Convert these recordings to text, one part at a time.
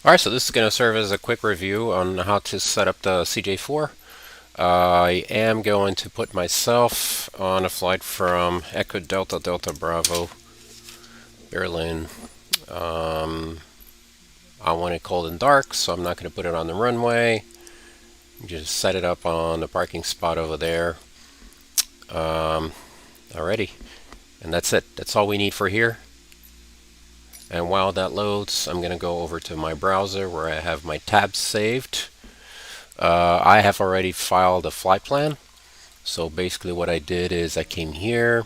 Alright, so this is going to serve as a quick review on how to set up the CJ4. I am going to put myself on a flight from Echo Delta Delta Bravo, Berlin. I want it cold and dark, so I'm not going to put it on the runway. Just set it up on the parking spot over there. Alrighty, and that's it. That's all we need for here. And while that loads, I'm going to go over to my browser where I have my tabs saved. I have already filed a flight plan. So basically what I did is I came here.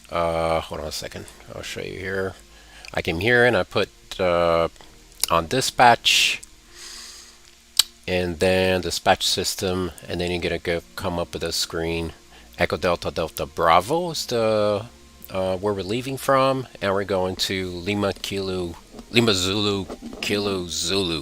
Hold on a second. I'll show you here. I came here and I put on dispatch and then dispatch system, and then you're going to come up with a screen. Echo Delta Delta Bravo is the where we're leaving from, and we're going to Lima Zulu Kilo Zulu.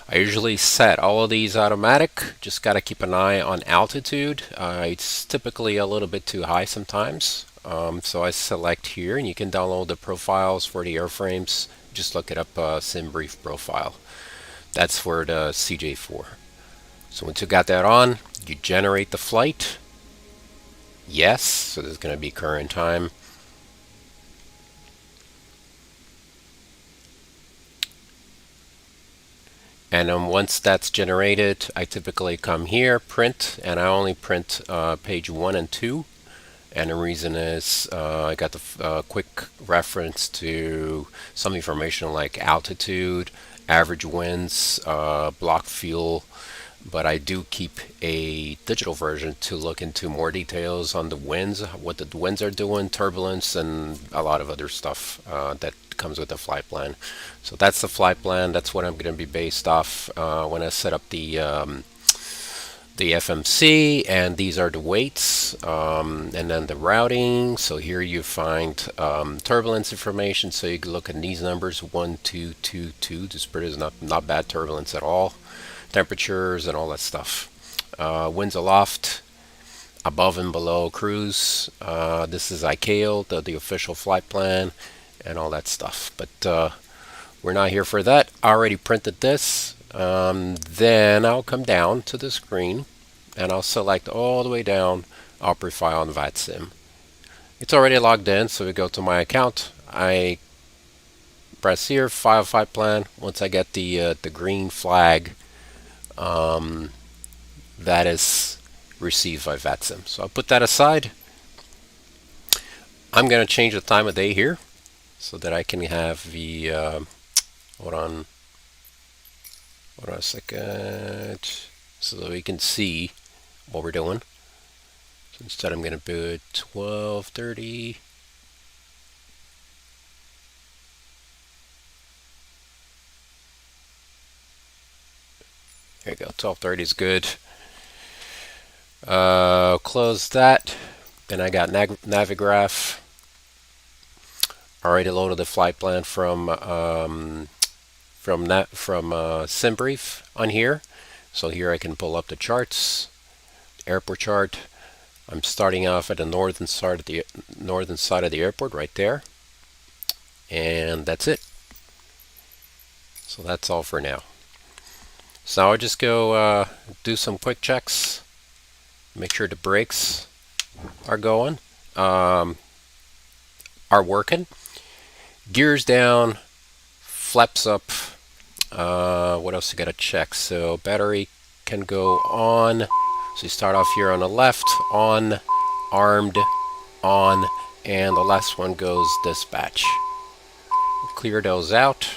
I usually set all of these automatic, just got to keep an eye on altitude. It's typically a little bit too high sometimes, so I select here, and you can download the profiles for the airframes. Just look it up, SimBrief profile. That's for the CJ4. So once you got that on, you generate the flight. Yes, so there's going to be current time. And then once that's generated, I typically come here, print, and I only print page 1 and 2. And the reason is I got the quick reference to some information like altitude, average winds, block fuel, but I do keep a digital version to look into more details on the winds, what the winds are doing, turbulence, and a lot of other stuff that comes with the flight plan. So that's the flight plan. That's what I'm going to be based off when I set up the FMC, and these are the weights, and then the routing. So here you find turbulence information, so you can look at these numbers, 1, 2, 2, 2. This is not bad turbulence at all. Temperatures and all that stuff. Winds aloft, above and below cruise. This is ICAO, the official flight plan, and all that stuff. But we're not here for that. I already printed this. Then I'll come down to the screen and I'll select all the way down Opera File and VATSIM. It's already logged in, so we go to my account. I press here, File Flight Plan. Once I get the green flag, that is received by VATSIM. So I'll put that aside. I'm going to change the time of day here so that I can have the hold on a second, so that we can see what we're doing. So instead I'm going to put 12:30. There you go, 12:30 is good. Close that. Then I got Navigraph. Already loaded the flight plan from SimBrief on here. So here I can pull up the charts, airport chart. I'm starting off at the northern side of the airport right there, and that's it. So that's all for now. So I'll just go do some quick checks, make sure the brakes are going, are working, gears down, flaps up. What else you gotta check? So battery can go on. So you start off here on the left, on, armed, on, and the last one goes dispatch. Clear those out.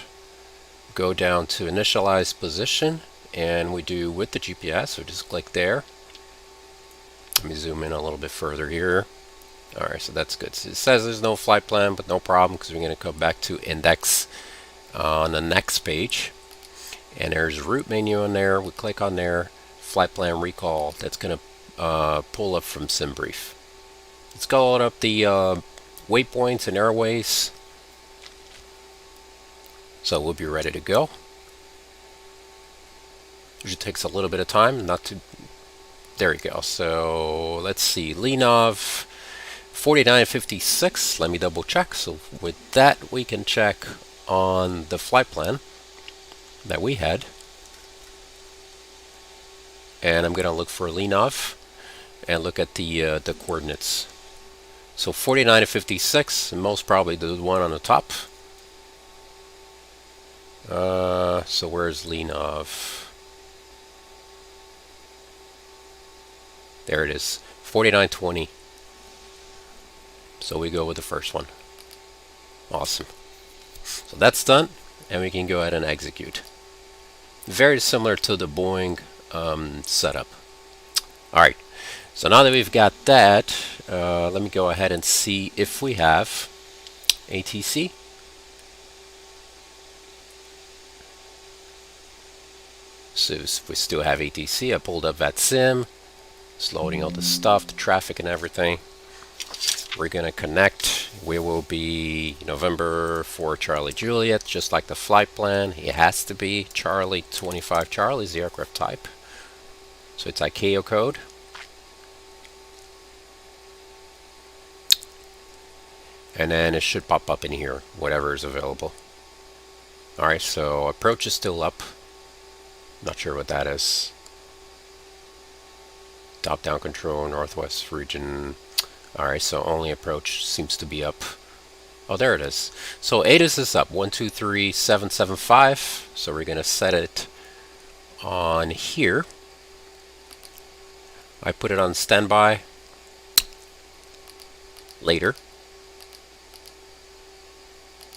Go down to initialize position, and we do with the GPS, so just click there. Let me zoom in a little bit further here. Alright, so that's good. So it says there's no flight plan, but no problem, because we're going to go back to index on the next page. And there's route menu in there. We click on there, flight plan recall. That's going to pull up from SimBrief. Let's go load up the waypoints and airways. So we'll be ready to go. Usually takes a little bit of time, not to. There you go. So let's see, Lenov 4956. Let me double check. So with that, we can check on the flight plan. that we had. And I'm going to look for Leanov and look at the coordinates. So 49 to 56, and most probably the one on the top. So where's Leanov? There it is, 49.20. So we go with the first one. Awesome. So that's done, and we can go ahead and execute. Very similar to the Boeing setup. Alright, so now that we've got that, let me go ahead and see if we have ATC. So if we still have ATC, I pulled up VATSIM. It's loading all the stuff, the traffic and everything. We're going to connect. We will be November 4 Charlie Juliet, just like the flight plan. It has to be Charlie 25 Charlie is the aircraft type. So it's ICAO code. And then it should pop up in here, whatever is available. Alright, so approach is still up. Not sure what that is. Top-down control, northwest region. Alright, so only approach seems to be up. Oh, there it is. So ATIS is up, 123.775. So we're going to set it on here. I put it on standby. Later.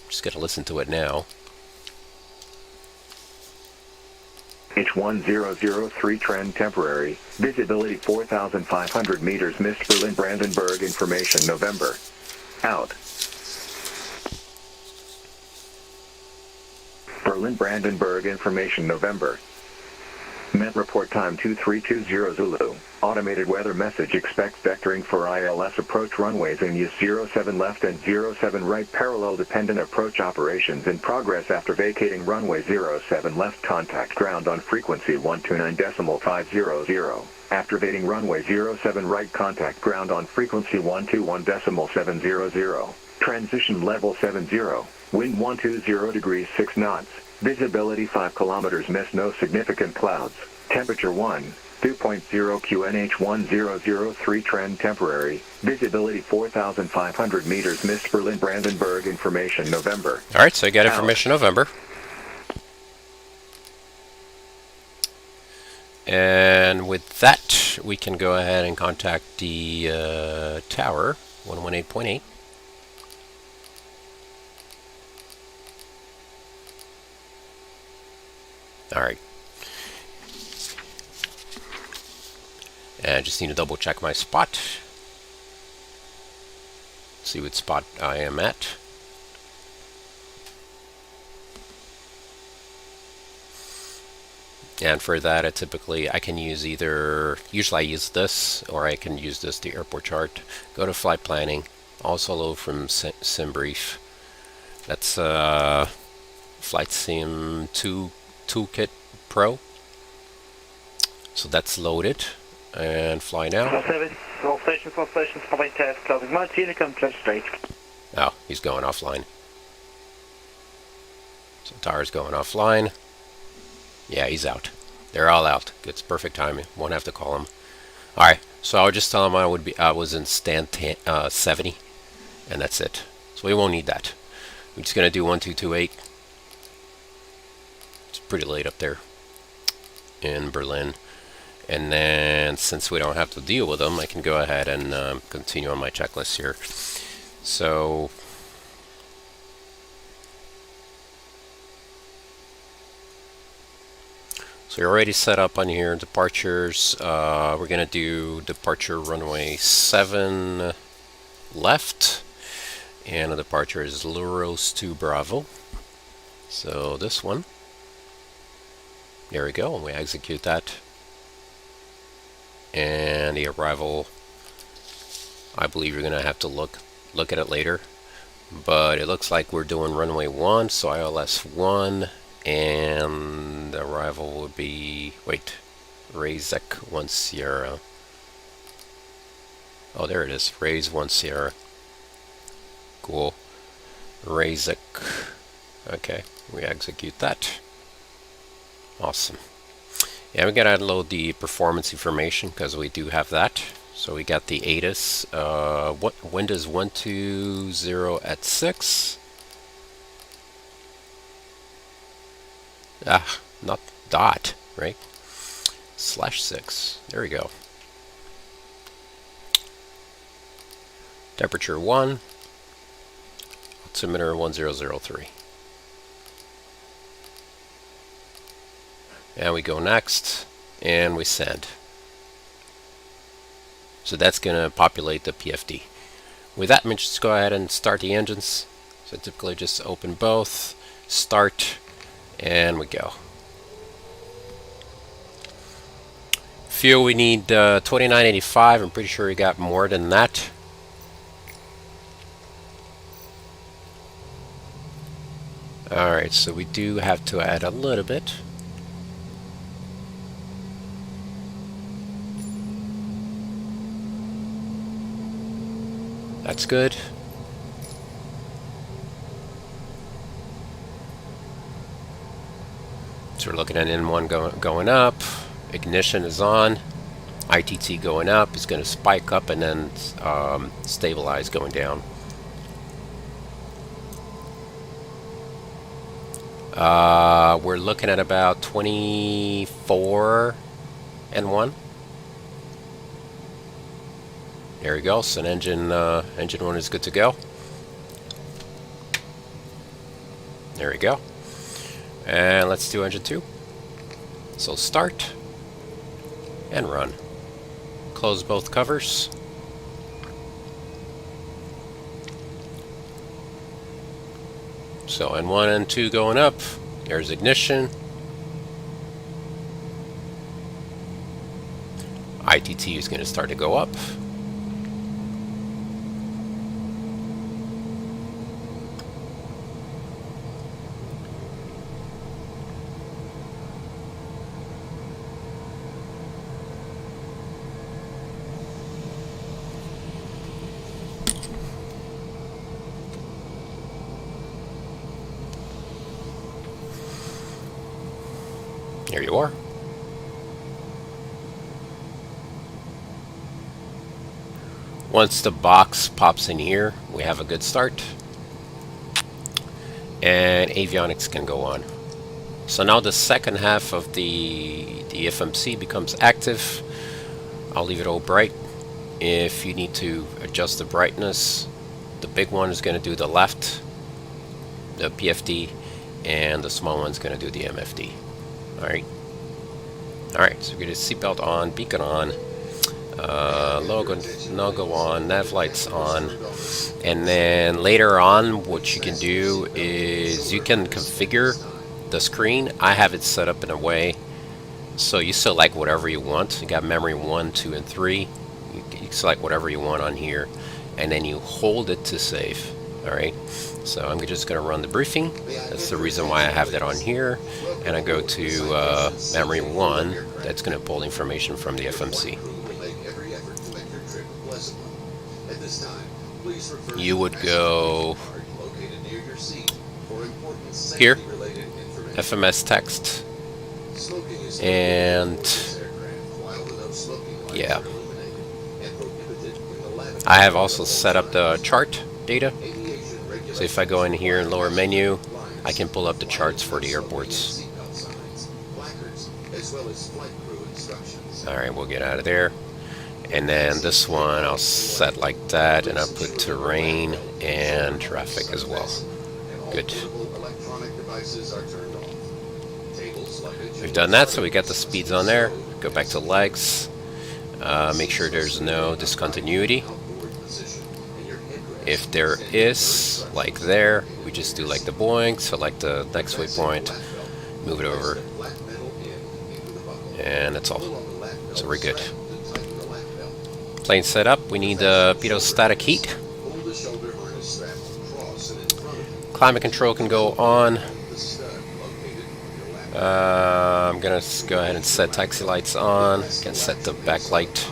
Just going to listen to it now. H1003 trend temporary. Visibility 4,500 meters. Missed Berlin Brandenburg information November. Out. Berlin Brandenburg information November. Met report time 2320 Zulu. Automated weather message. Expect vectoring for ILS approach runways in use 07 left and 07 right. Parallel dependent approach operations in progress after vacating runway 07 left. Contact ground on frequency 129.500. Activating runway 07 right. Contact ground on frequency 121.700. Transition level 70. Wind 120 degrees 6 knots. Visibility 5 kilometers. Miss no significant clouds. Temperature 2.0 QNH 1003 trend temporary. Visibility 4,500 meters. Missed Berlin Brandenburg information November. Alright, so I got information November. And with that, we can go ahead and contact the tower, 118.8. Alright. And I just need to double check my spot. See what spot I am at. And for that, I can use usually I use this, or I can use this, the airport chart. Go to flight planning, also load from SimBrief. That's Flight Sim 2 Toolkit Pro. So that's loaded. And fly now. All stations, following test, closing March, Unicum, close straight. Oh, he's going offline. So tower's going offline. Yeah, he's out. They're all out. It's perfect timing. Won't have to call him. Alright, so I'll just tell him I was in stand 70, and that's it. So we won't need that. We're just gonna do 1228. It's pretty late up there in Berlin. And then, since we don't have to deal with them, I can go ahead and continue on my checklist here. So you're already set up on here, departures. We're going to do departure runway 7 left. And the departure is Luros to Bravo. So this one. There we go, and we execute that. And the arrival, I believe you're going to have to look at it later. But it looks like we're doing runway 1, so ILS 1. And the arrival would be, Razek 1 Sierra. Oh, there it is, Raise 1 Sierra. Cool. Razek. Okay, we execute that. Awesome. Yeah, we gotta load the performance information because we do have that. So we got the ATIS, Windows 120 at 6. Not dot, right? /6. There we go. Temperature 1. Altimeter 1003. And we go next, and we send. So that's going to populate the PFD. With that, let's just go ahead and start the engines. So typically just open both, start, and we go. Fuel, we need 2985. I'm pretty sure we got more than that. Alright, so we do have to add a little bit. That's good. So we're looking at N1 going up. Ignition is on. ITT going up. It's going to spike up and then stabilize going down. We're looking at about 24 N1. There we go. So engine 1 is good to go. There we go. And let's do engine 2. So start and run. Close both covers. So N1 and N2 going up. There's ignition. ITT is going to start to go up. There you are. Once the box pops in here, we have a good start. And avionics can go on. So now the second half of the FMC becomes active. I'll leave it all bright. If you need to adjust the brightness, the big one is going to do the left, the PFD, and the small one's going to do the MFD. Alright, so we're going to seatbelt on, beacon on, logo on, nav lights on, and then later on what you can do is you can configure the screen. I have it set up in a way so you select whatever you want. You got memory 1, 2, and 3. You select whatever you want on here, and then you hold it to save. Alright, so I'm just going to run the briefing. That's the reason why I have that on here. And I go to memory 1. That's going to pull information from the FMC. You would go here, FMS text, and yeah. I have also set up the chart data. So if I go in here in lower menu, I can pull up the charts for the airports. Alright, we'll get out of there. And then this one I'll set like that, and I'll put terrain and traffic as well. Good. We've done that, so we got the speeds on there. Go back to legs. Make sure there's no discontinuity. If there is, like there, we just do like the Boeing, select the next waypoint, move it over, and that's all. So we're good. Plane set up, we need the pitot-static heat. Climate control can go on. I'm going to go ahead and set taxi lights on. Can set the backlight.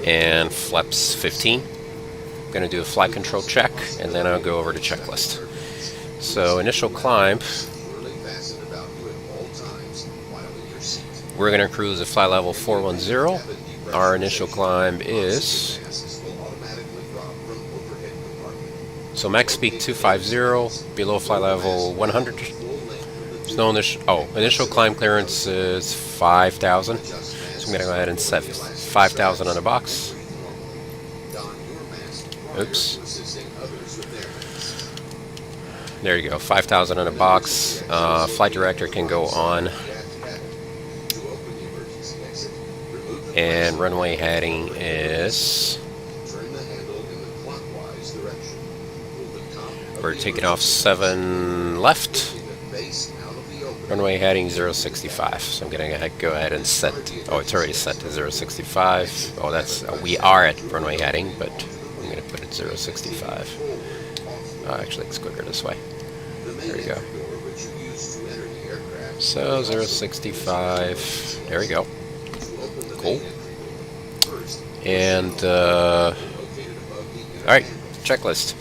And flaps 15. I'm going to do a flight control check, and then I'll go over the checklist. So initial climb, we're going to cruise at flight level 410. Our initial climb is, so max speed 250, below flight level 100. There's no initial climb clearance is 5,000. So I'm going to go ahead and set 5,000 on the box. Oops. There you go, 5,000 on a box. Flight director can go on. And runway heading is, we're taking off 7 left. Runway heading 065. So I'm going to go ahead and set, oh, it's already set to 065. Oh, that's, we are at runway heading, but I'm going to put it 065. Actually, it's quicker this way. There we go. So 065. There we go. Cool. And all right, checklist.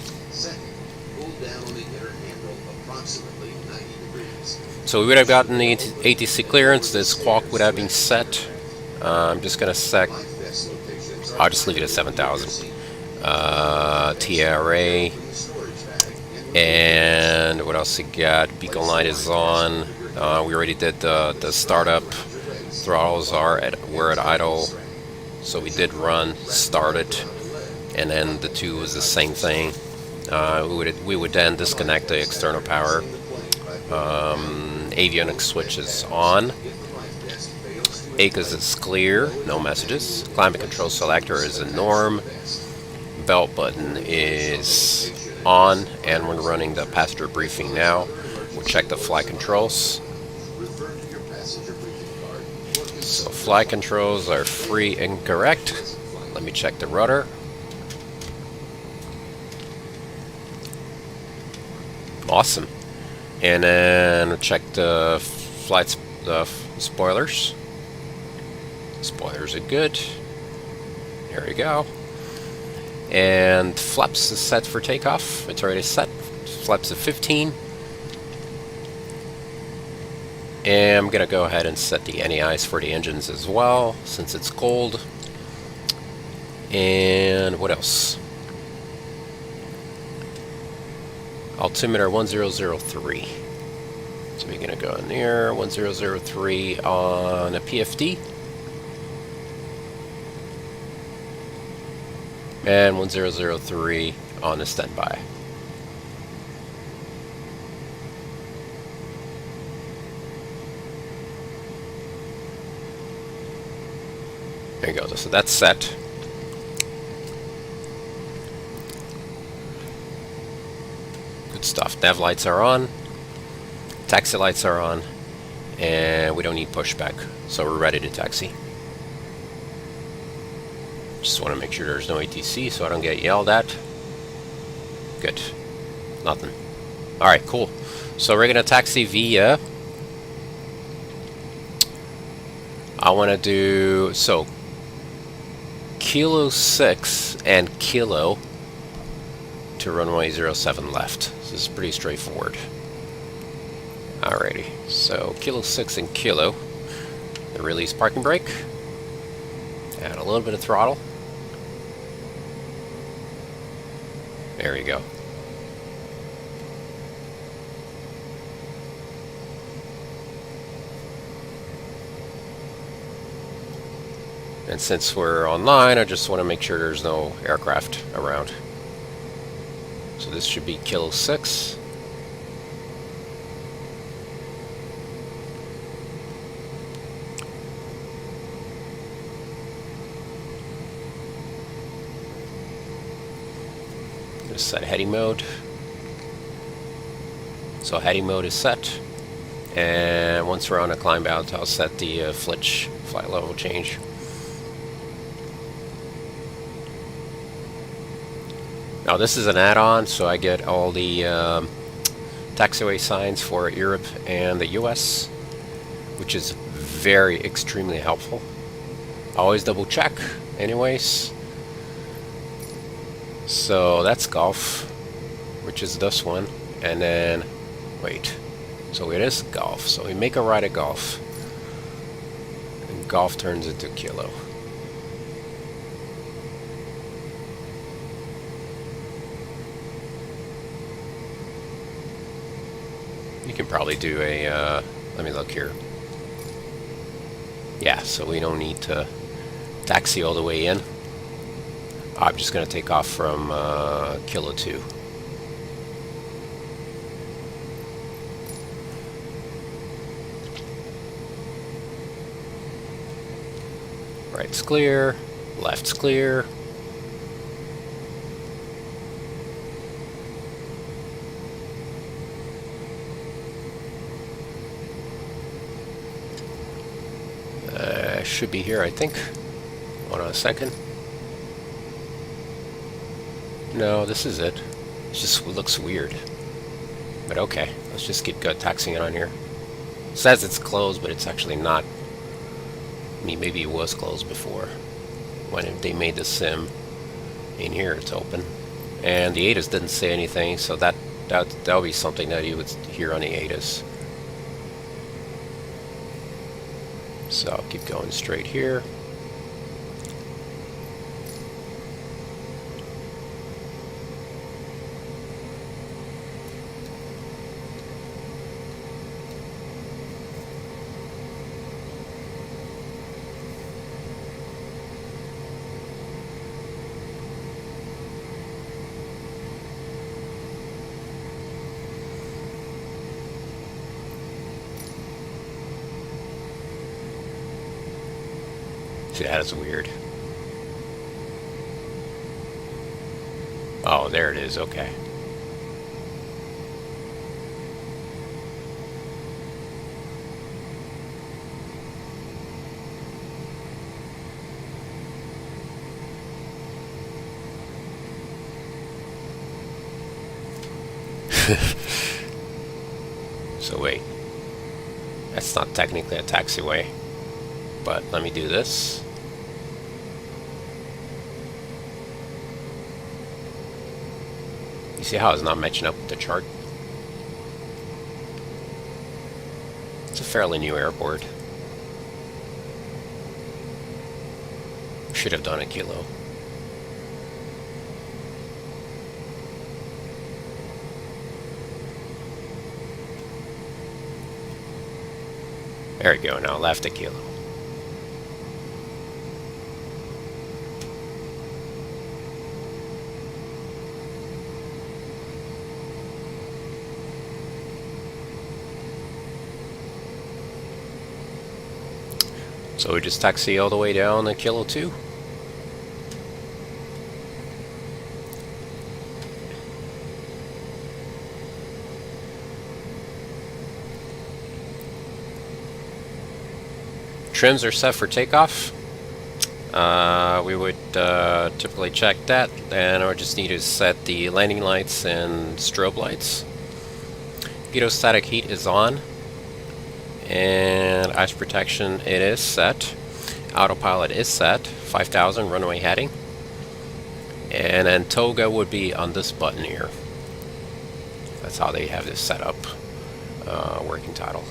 So we would have gotten the ATC clearance. This squawk would have been set. I'm just gonna set. I'll just leave it at 7,000. TRA. And what else we got? Beacon light is on. We already did the startup. Throttles were at idle, so we did run, started, and then the 2 was the same thing. We would then disconnect the external power. Avionics switch is on. ACAS is clear, no messages. Climate control selector is a norm. Belt button is on, and we're running the passenger briefing now. We'll check the flight controls. So flight controls are free and correct. Let me check the rudder. Awesome. And then we'll check the spoilers. Spoilers are good. There we go. And flaps is set for takeoff. It's already set. Flaps at 15. And I'm going to go ahead and set the NEIs for the engines as well, since it's cold. And what else? Altimeter 1003. So we're going to go in there, 1003 on a PFD. And 1003 on a standby. There you go, so that's set. Good stuff. Nav lights are on, taxi lights are on, and we don't need pushback, so we're ready to taxi. Just want to make sure there's no ATC so I don't get yelled at. Good. Nothing. Alright, cool. So we're going to taxi via... I want to do... So, Kilo 6 and Kilo to runway 07 left. So this is pretty straightforward. Alrighty. So, Kilo 6 and Kilo. The release parking brake. Add a little bit of throttle. There you go. And since we're online, I just want to make sure there's no aircraft around. So this should be Kilo 6. Set heading mode. So heading mode is set, and once we're on a climb out, I'll set the flitch flight level change. Now this is an add-on, so I get all the taxiway signs for Europe and the US, which is very extremely helpful. Always double check anyways. So that's Golf, which is this one, And then, wait. So it is golf. So we make a right at golf. And golf turns into kilo. You can probably do a, let me look here. Yeah, so we don't need to taxi all the way in. I'm just going to take off from kilo 2. Right's clear, left's clear. Should be here, I think. Hold on a second. No, this is it. It just looks weird. But okay, let's just keep taxing it on here. It says it's closed, but it's actually not. I mean, maybe it was closed before when they made the sim. In here, it's open, and the ATIS didn't say anything, so that'll be something that you would hear on the ATIS. So I'll keep going straight here. See, that is weird. Oh, there it is. Okay. So wait. That's not technically a taxiway. But let me do this. You see how it's not matching up with the chart? It's a fairly new airport. Should have done a kilo. There we go, now left a kilo. So we just taxi all the way down to kilo 2. Trims are set for takeoff. We would typically check that, and I just need to set the landing lights and strobe lights. Pitot-static heat is on, and ice protection it is set. Autopilot is set, 5000 runway heading, and then toga would be on this button here. That's how they have this set up. Working title.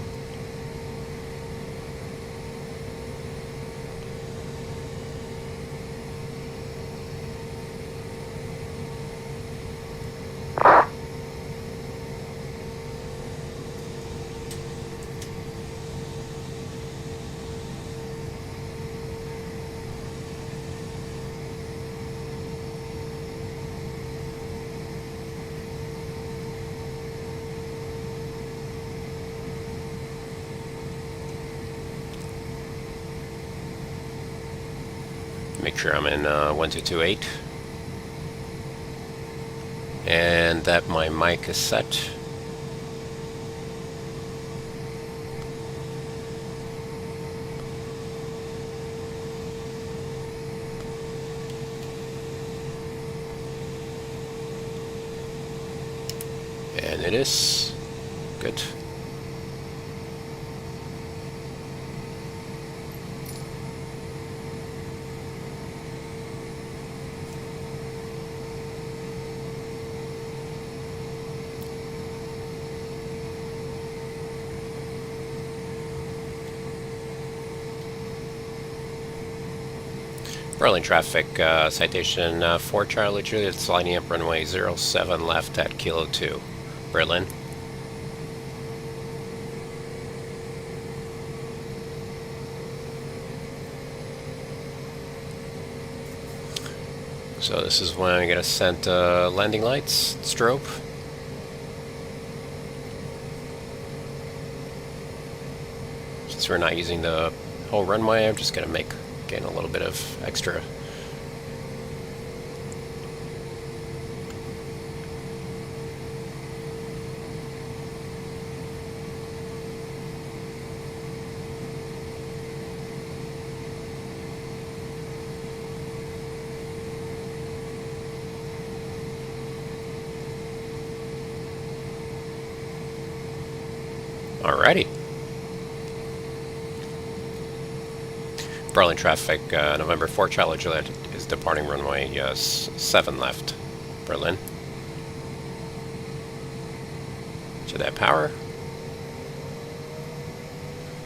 Make sure I'm in 1228, and that my mic is set. And it is good. Berlin traffic, citation 4 Charlie Juliet, sliding up runway 07 left at Kilo 2. Berlin. So this is when I'm going to set landing lights, strobe. Since we're not using the whole runway, I'm just going to gain a little bit of extra. Alrighty. Berlin traffic, November 4 Charlie Juliet is departing runway 7 left. Berlin. To that power.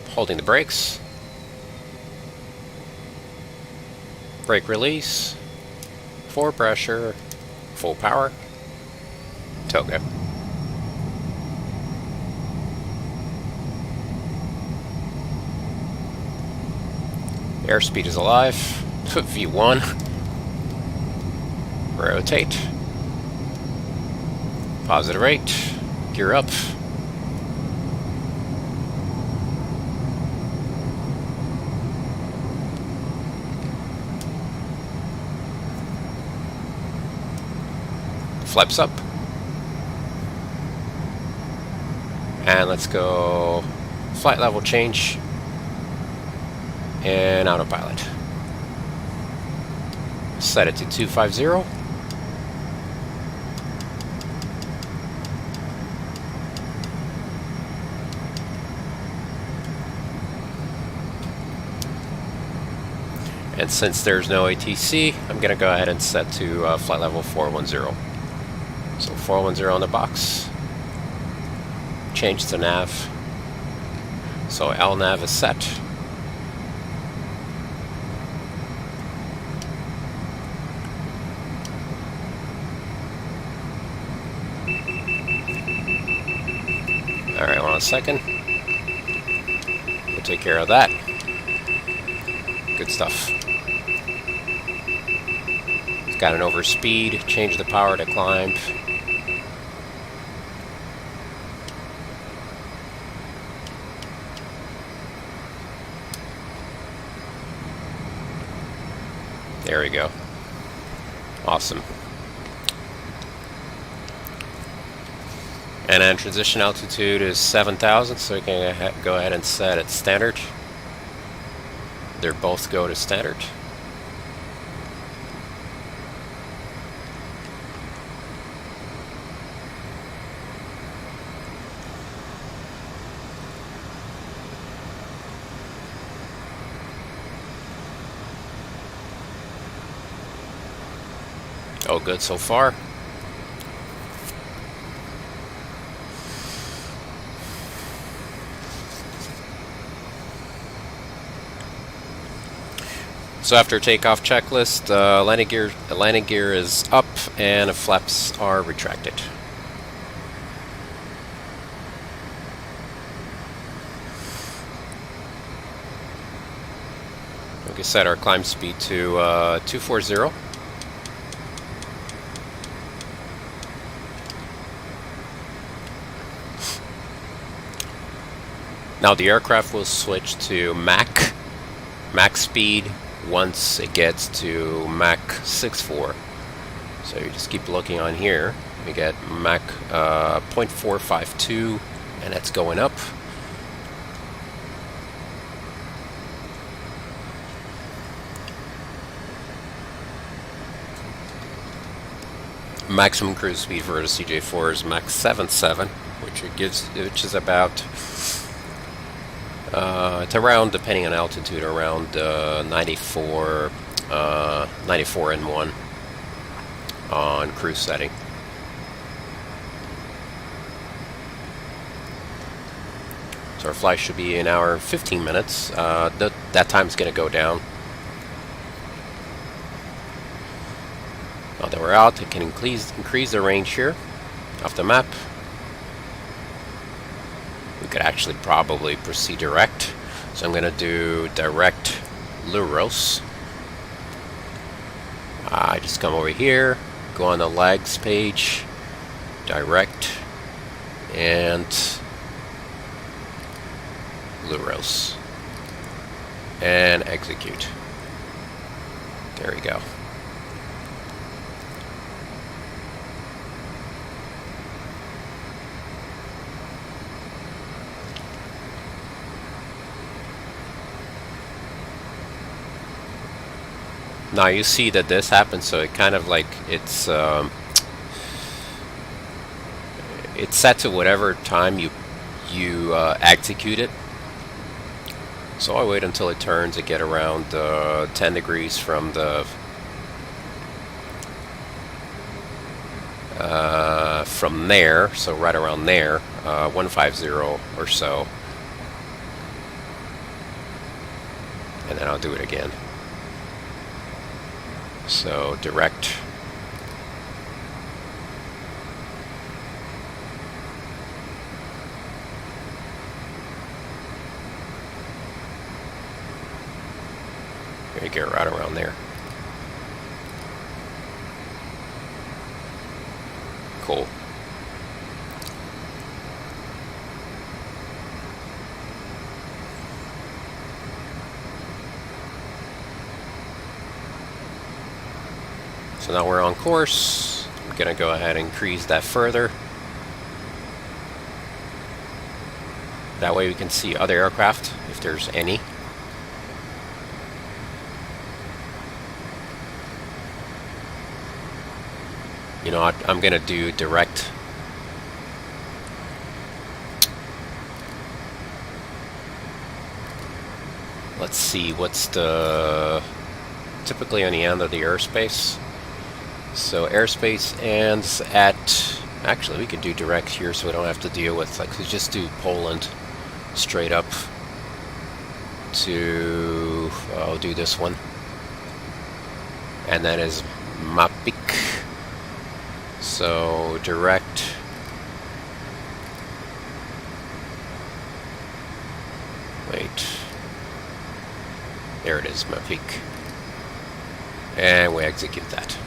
Holding the brakes. Brake release. Forward pressure. Full power. Toga. Airspeed is alive. V1. Rotate. Positive rate. Gear up. Flaps up. And let's go flight level change. And autopilot. Set it to 250. And since there's no ATC, I'm going to go ahead and set to flight level 410. So 410 on the box. Change to nav. So LNAV is set. Alright, hold on a second. We'll take care of that. Good stuff. It's got an overspeed, change the power to climb. There we go. Awesome. And then transition altitude is 7,000, so we can go ahead and set it standard. They both go to standard. Oh, good so far. So after takeoff checklist, landing gear is up and the flaps are retracted. We can set our climb speed to 240. Now the aircraft will switch to Mach speed once it gets to Mach 6.4. So you just keep looking on here. We get Mach 0.452, and that's going up. Maximum cruise speed for the CJ4 is Mach 7.7, which is about it's around, depending on altitude, around 94 and 1 on cruise setting. So our flight should be an hour and 15 minutes. That time's going to go down. that we're out, I can increase the range here of the map. We could actually probably proceed direct. So I'm going to do direct Luros. I just come over here, go on the lags page, direct, and Luros, and execute. There we go. Now you see that this happens, so it kind of like it's set to whatever time you execute it. So I wait until it turns. I get around 10 degrees from the from there, so right around there, 150 or so, and then I'll do it again. So direct. Gonna get right around there. Cool. So now we're on course. I'm gonna go ahead and increase that further. That way we can see other aircraft, if there's any. You know, I'm gonna do direct. Let's see, what's the typically on the end of the airspace. So airspace ends at, actually we could do direct here so we don't have to deal with, like, we just do Poland straight up to, I'll do this one, and that is Mapik. So direct, wait, there it is, Mapik, and we execute that.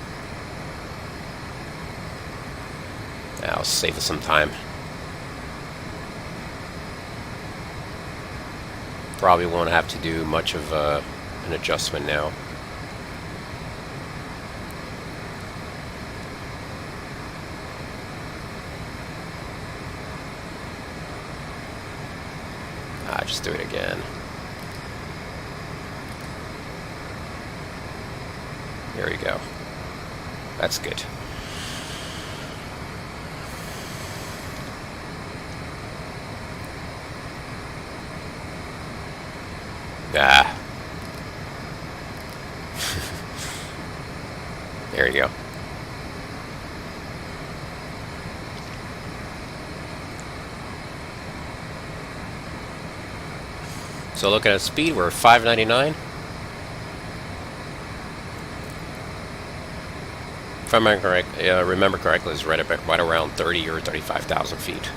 That'll save us some time. Probably won't have to do much of an adjustment now. Just do it again. There we go. That's good. Ah. There you go. So looking at speed, we're at 599. If I remember correctly, it's right around 30 or 35,000 feet.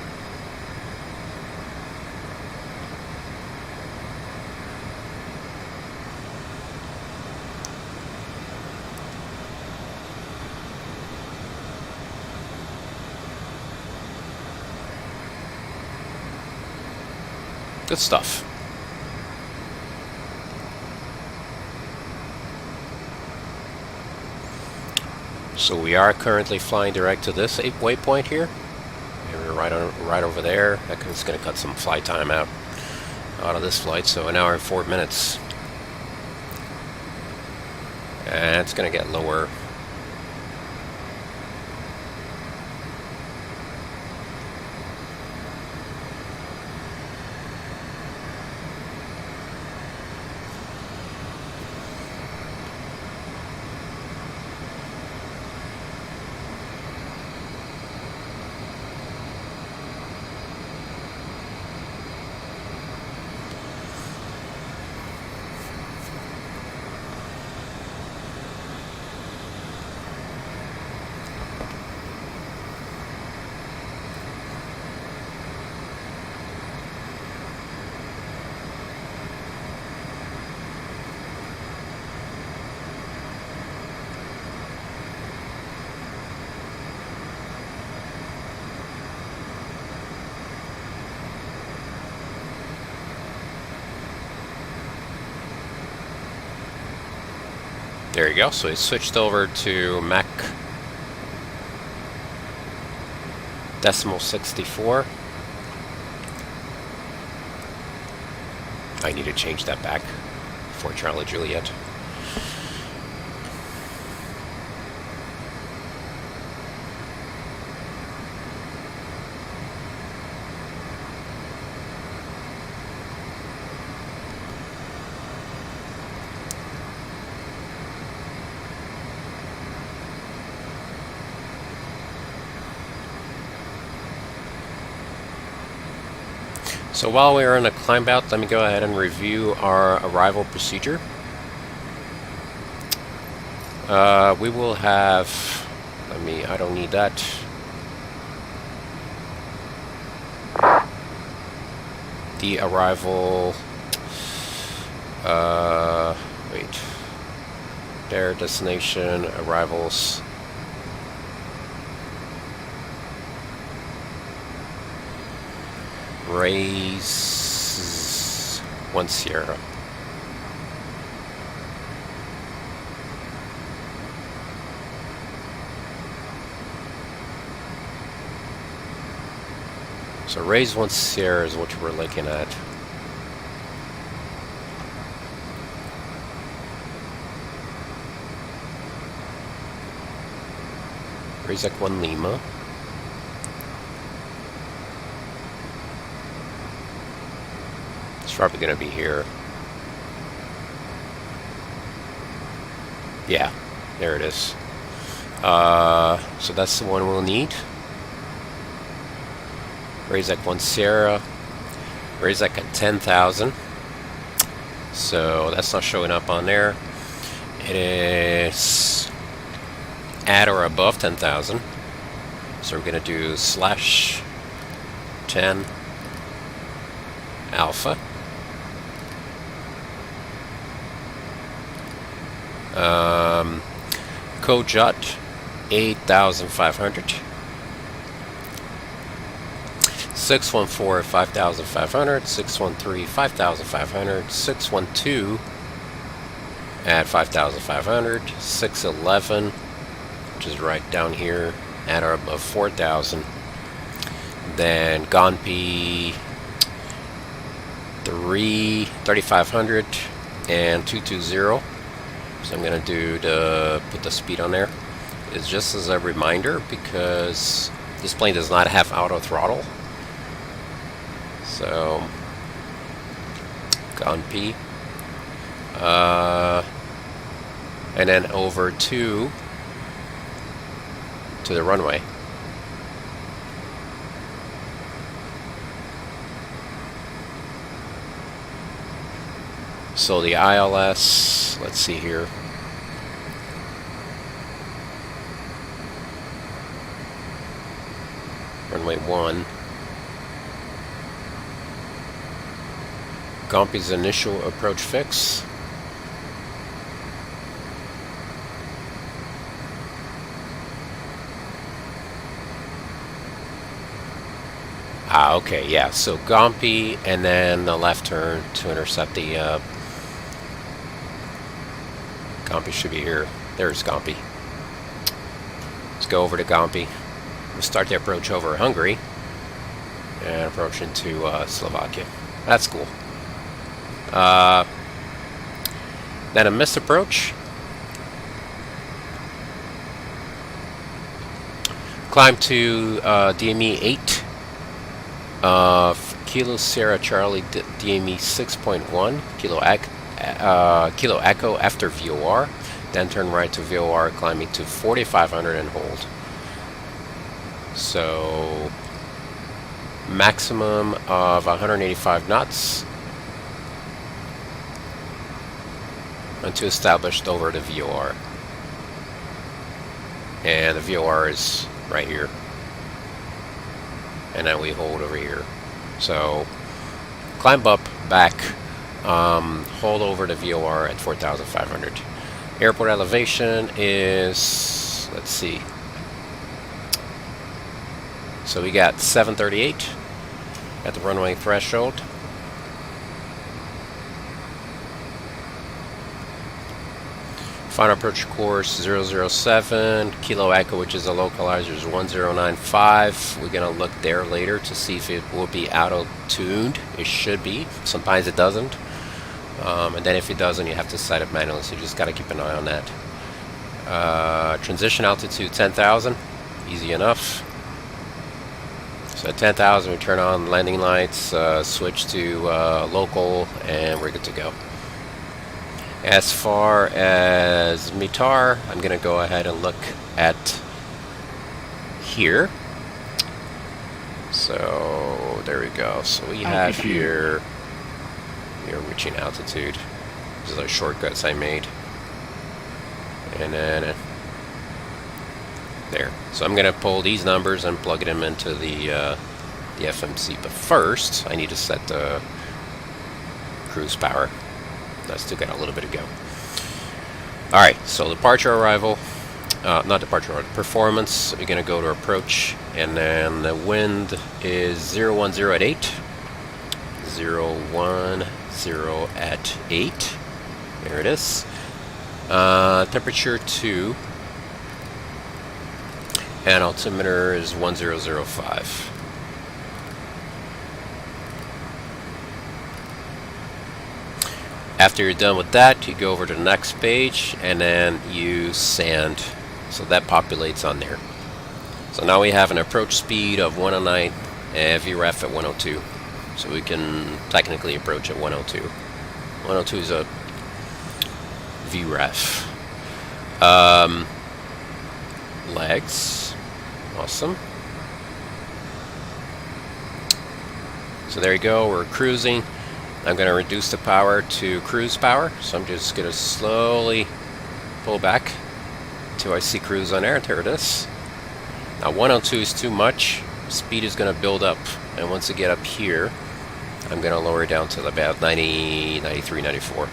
Good stuff. So we are currently flying direct to this waypoint here. And we're right over there. It's going to cut some flight time out of this flight. So an hour and 4 minutes. And it's going to get lower. There you go. So it switched over to Mach decimal 64. I need to change that back for Charlie Juliet. So while we're in a climb out, let me go ahead and review our arrival procedure. We will have, I don't need that. The arrival, wait, their destination, arrivals. Raise 1 Sierra. So raise 1 Sierra is what we're looking at. Raise 1 Lima. Probably going to be here. Yeah, there it is. So that's the one we'll need. Raise 1 Sierra. Raise at 10,000. So that's not showing up on there. It is at or above 10,000. So we're going to do /10 alpha. Cojut 8,500. 614 5,500. 613 5,500. 612 at 5,500. 611, which is right down here, at or above 4,000. Then Gonpi 3,500 and 220. So I'm going to do put the speed on there. It's just as a reminder because this plane does not have auto throttle. So Gonpi, and then over to the runway. So the ILS, let's see here. Runway 1. Gonpi's initial approach fix. Okay, yeah, so Gonpi and then the left turn to intercept the Gonpi should be here. There's Gonpi. Let's go over to Gonpi. We'll start the approach over Hungary and approach into Slovakia. That's cool. Then a missed approach. Climb to DME 8 of Kilo Sierra Charlie DME 6.1 Kilo Echo after VOR, then turn right to VOR, climbing to 4,500 and hold. So maximum of 185 knots until established over the VOR, and the VOR is right here, and then we hold over here. So climb up, back, hold over the VOR at 4,500. Airport elevation is, let's see, so we got 738 at the runway threshold. Final approach course 007, Kilo Echo, which is a localizer, is 1095. We're going to look there later to see if it will be auto-tuned. It should be. Sometimes it doesn't. And then if it doesn't, you have to set it manually, so you just got to keep an eye on that. Transition altitude 10,000. Easy enough. So at 10,000, we turn on landing lights, switch to local, and we're good to go. As far as METAR, I'm going to go ahead and look at here. So there we go. So we have here, you're reaching altitude. These are shortcuts I made. And then there. So I'm going to pull these numbers and plug them into the FMC. But first, I need to set the cruise power. I still got a little bit to go. Alright, so departure arrival, not departure arrival, performance, we're going to go to approach, and then the wind is 010 at 8, 010 at 8, there it is, temperature 2, and altimeter is 1005. After you're done with that, you go over to the next page and then you sand. So that populates on there. So now we have an approach speed of 109 and VREF at 102. So we can technically approach at 102. 102 is a VREF. Legs. Awesome. So there you go, we're cruising. I'm going to reduce the power to cruise power, so I'm just going to slowly pull back until I see cruise on air. There it is. Now 102 is too much, speed is going to build up, and once I get up here, I'm going to lower it down to about 90, 93, 94.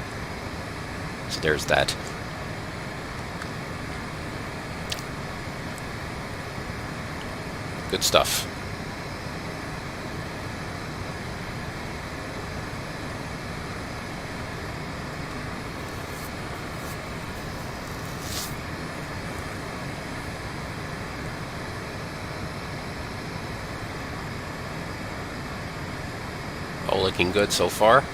So there's that. Good stuff. All looking good so far.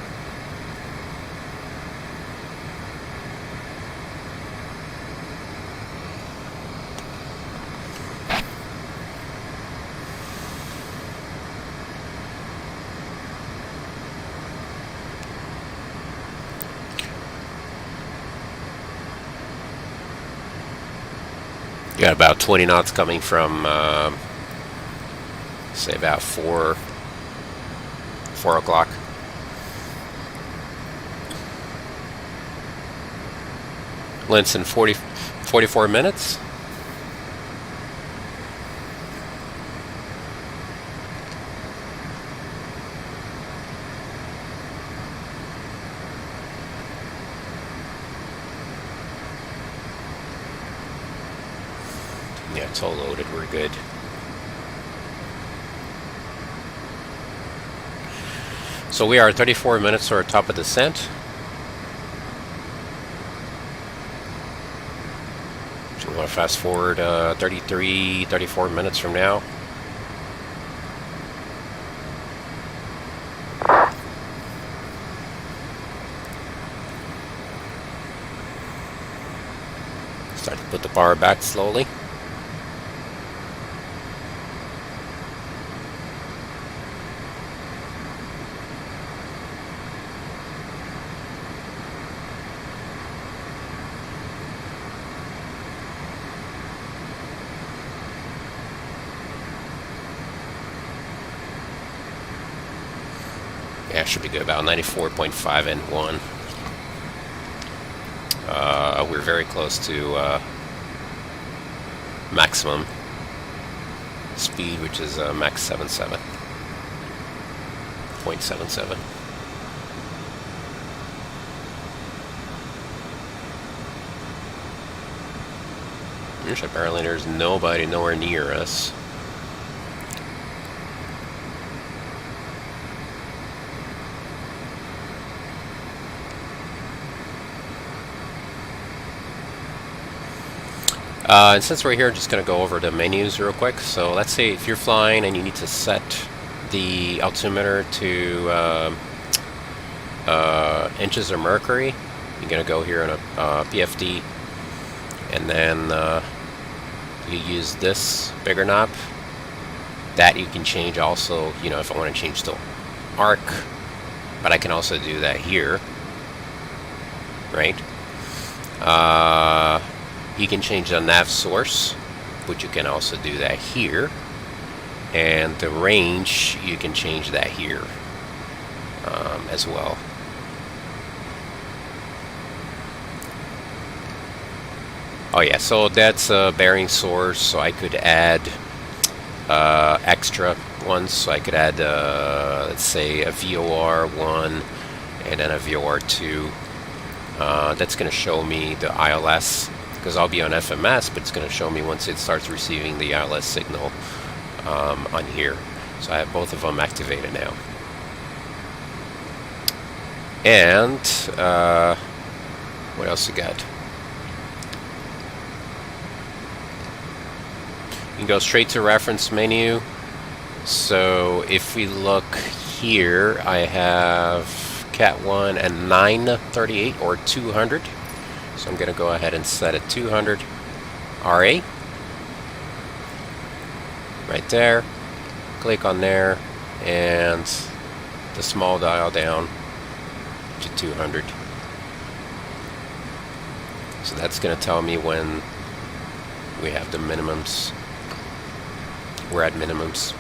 You got about 20 knots coming from, say about 4 o'clock. Length's in 44 minutes. Yeah, it's all loaded, we're good. So we are 34 minutes to our top of descent. So we want to fast forward 33, 34 minutes from now. Start to put the power back slowly. Yeah, should be good. About 94.5 and 1. We're very close to maximum speed, which is max 0.77. Apparently there's nobody nowhere near us. And since we're here, I'm just going to go over the menus real quick. So let's say if you're flying and you need to set the altimeter to inches of mercury, you're going to go here in a PFD, and then you use this bigger knob. That you can change also, you know, if I want to change to arc, but I can also do that here, right? You can change the nav source, but you can also do that here. And the range, you can change that here as well. Oh yeah, so that's a bearing source, so I could add extra ones. So I could add, let's say, a VOR 1 and then a VOR 2. That's going to show me the ILS, because I'll be on FMS, but it's going to show me once it starts receiving the ILS signal on here. So I have both of them activated now. And what else you got? You can go straight to reference menu. So if we look here, I have Cat 1 and 938 or 200. So I'm going to go ahead and set it 200 RA. Right there. Click on there, and the small dial down to 200. So that's going to tell me when we have the minimums. We're at minimums.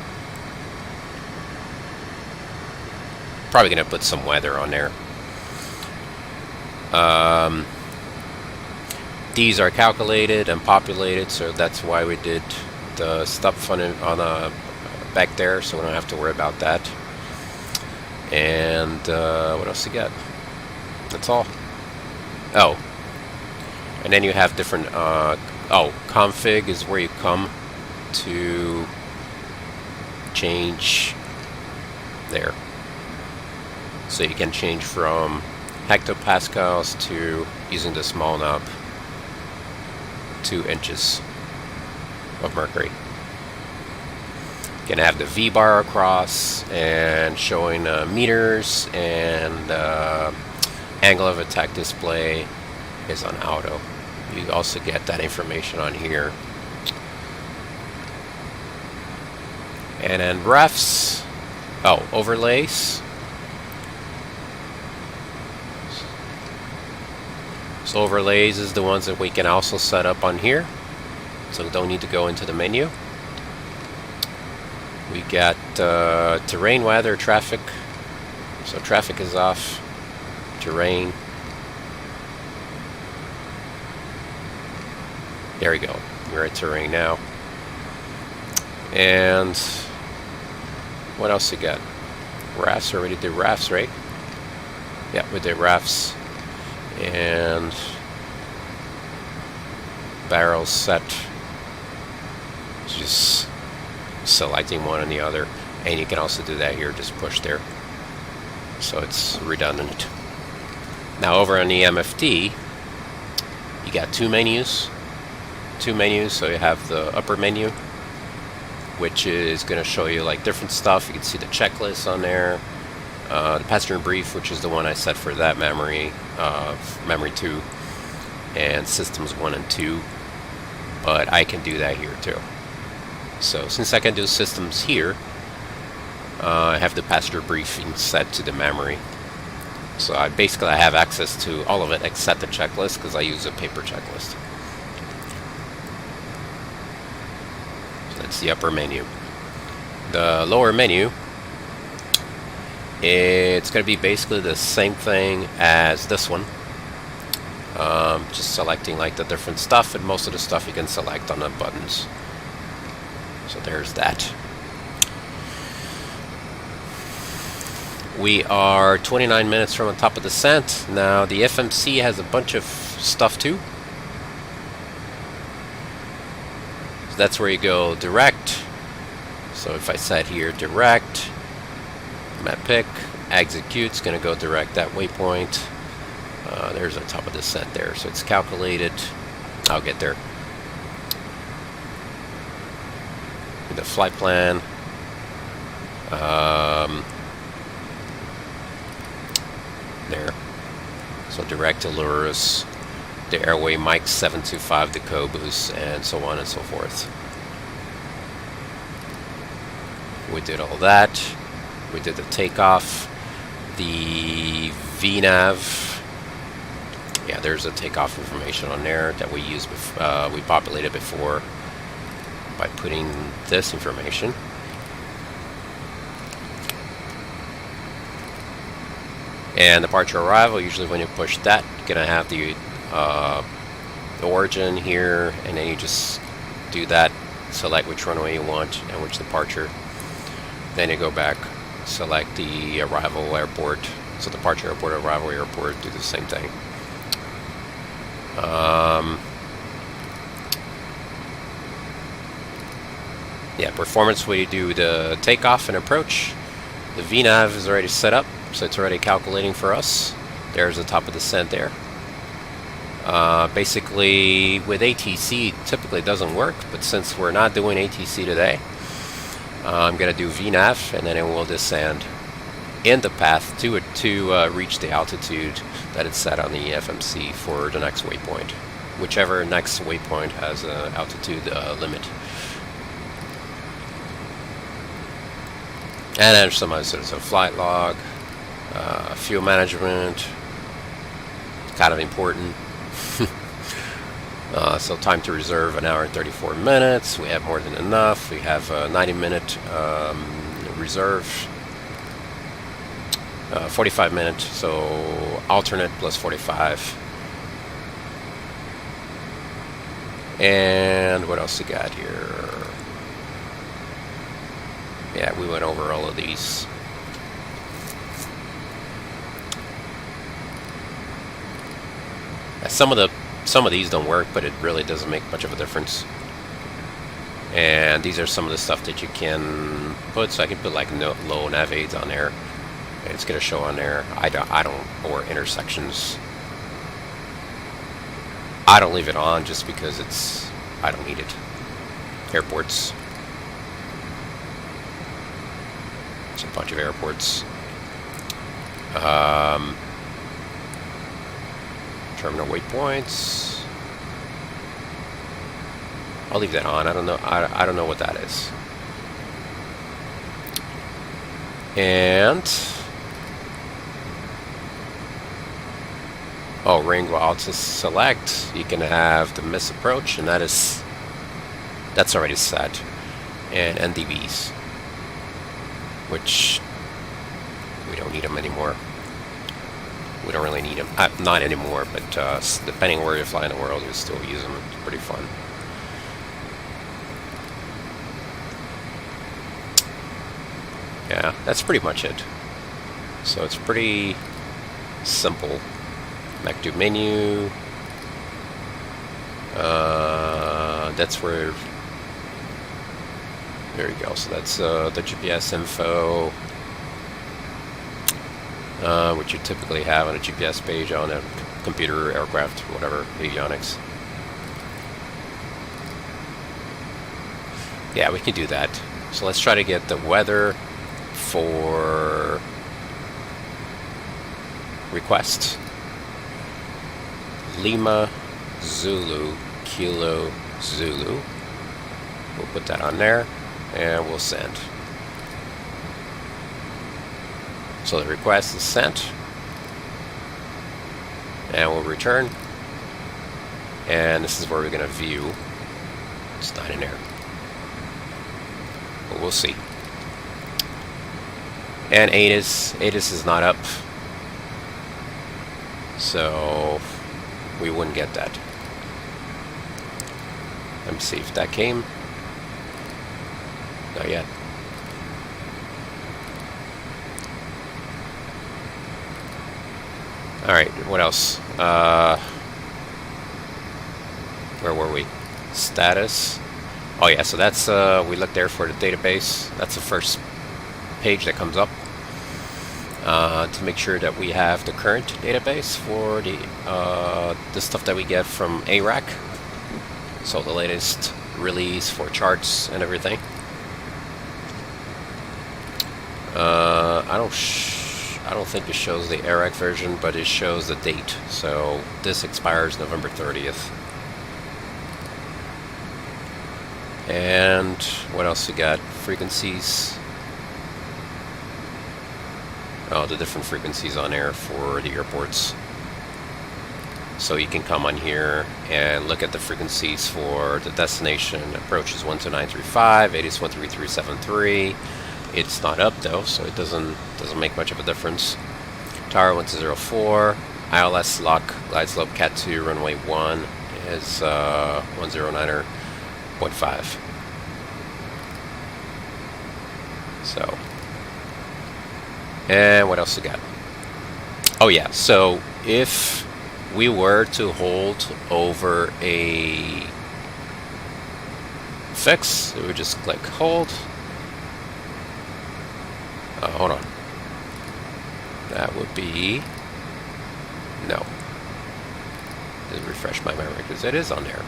Probably going to put some weather on there. These are calculated and populated, so that's why we did the stuff on back there, so we don't have to worry about that. And what else you got? That's all. Oh, and then you have different. Config is where you come to change there. So you can change from hectopascals to, using the small knob, 2 inches of mercury. You can have the V bar across and showing meters, and angle of attack display is on auto. You also get that information on here. And then refs, overlays. So overlays is the ones that we can also set up on here. So we don't need to go into the menu. We got terrain, weather, traffic. So traffic is off. Terrain. There we go. We're at terrain now. And what else you got? Rafts, already did rafts, right? Yeah, we did rafts. And barrels set. Just selecting one and the other. And you can also do that here, just push there. So it's redundant. Now over on the MFD, you got two menus. So you have the upper menu, which is going to show you like different stuff. You can see the checklist on there. The passenger brief, which is the one I set for that memory, memory 2, and systems 1 and 2. But I can do that here too. So since I can do systems here, I have the passenger briefing set to the memory. So I basically have access to all of it except the checklist, because I use a paper checklist. So that's the upper menu. The lower menu, it's going to be basically the same thing as this one. Just selecting like the different stuff, and most of the stuff you can select on the buttons. So there's that. We are 29 minutes from the top of descent. Now the FMC has a bunch of stuff too. So that's where you go direct. So if I set here direct, map pick, execute's going to go direct that waypoint. There's the top of descent there, so it's calculated. I'll get there. the flight plan. There. So direct to Lurus, the airway Mike 725 to Cobus, and so on and so forth. We did all that. We did the takeoff, the VNAV. Yeah, there's a takeoff information on there that we used. We populated before by putting this information. And departure arrival, usually when you push that, you're gonna have the origin here, and then you just do that, select which runway you want and which departure. Then you go back, select the arrival airport. So departure airport, arrival airport, do the same thing. Yeah, performance, we do the takeoff and approach. The VNAV is already set up, so it's already calculating for us. There's the top of descent there. Basically, with ATC, it typically doesn't work, but since we're not doing ATC today, I'm going to do VNAV, and then it will descend in the path to reach the altitude that it's set on the FMC for the next waypoint, whichever next waypoint has an altitude limit. And then some other sort of flight log, fuel management, kind of important. So time to reserve 1 hour and 34 minutes. We have more than enough. We have a 90-minute reserve, 45 minutes, so alternate plus 45. And what else we got here? Yeah, we went over all of these. Some of these don't work, but it really doesn't make much of a difference. And these are some of the stuff that you can put. So I can put like low nav aids on there. It's gonna show on there. I don't, or intersections. I don't leave it on just because I don't need it. Airports. It's a bunch of airports. Terminal waypoints. I'll leave that on. I don't know. I don't know what that is. And ring while to select. You can have the miss approach, and that's already set. And NDBs, which we don't need them anymore. We don't really need them. Not anymore, but depending where you fly in the world, you still use them. It's pretty fun. Yeah, that's pretty much it. So it's pretty simple. Back to menu. That's where. There you go. So that's the GPS info. Which you typically have on a GPS page on a computer, aircraft, whatever, avionics. Yeah, we can do that. So let's try to get the weather for request. Lima, Zulu, Kilo, Zulu. We'll put that on there, and we'll send. So the request is sent, and we'll return, and this is where we're going to view. It's not in there, but we'll see. And ATIS is not up, so we wouldn't get that. Let me see if that came. Not yet. Alright, what else? Where were we? Status. Oh yeah, so that's, we looked there for the database. That's the first page that comes up. To make sure that we have the current database for the stuff that we get from ARAC. So the latest release for charts and everything. I don't think it shows the ARAC version, but it shows the date. So this expires November 30th. And what else we got? Frequencies. Oh, the different frequencies on air for the airports. So you can come on here and look at the frequencies for the destination. Approach is 12935, 8 is 13373. It's not up though, so it doesn't make much of a difference. Tower 1204, ILS lock, glide slope Cat 2, runway 1 is 109.5. So, and what else we got? Oh yeah, so if we were to hold over a fix, we would just click hold. Hold on. That would be... No. Just refresh my memory, because it is on there.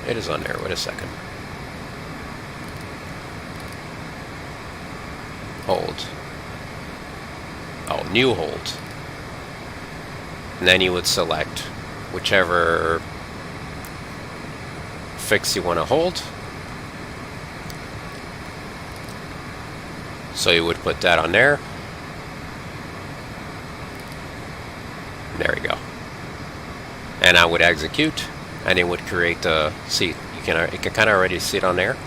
It is on there. Wait a second. Hold. Oh, new hold. And then you would select whichever fix you want to hold. So you would put that on there. There we go. And I would execute, and it would create a see. You can kind of already see it on there.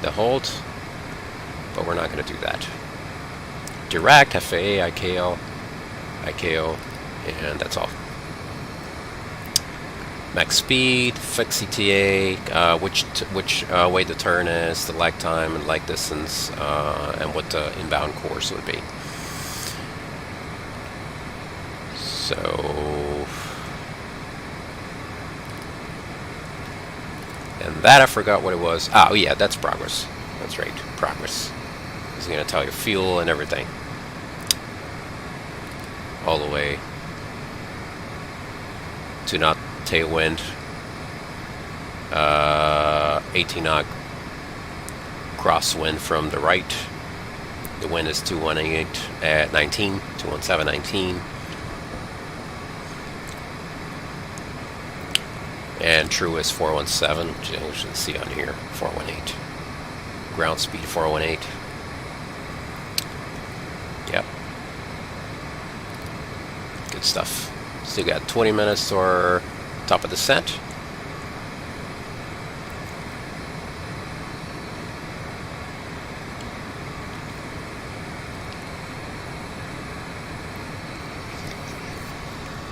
The hold, but we're not going to do that. Direct FAA, ICAO, and that's all. Max speed, fix ETA, which way the turn is, the lag time and lag distance, and what the inbound course would be. So, and that I forgot what it was. Oh yeah, that's progress. That's right, progress. It's going to tell you fuel and everything, all the way to not tailwind, 18 knot crosswind from the right. The wind is 218 at 19, 217, 19. And true is 417, which you should see on here, 418. Ground speed 418. Yep. Good stuff. Still got 20 minutes or top of descent.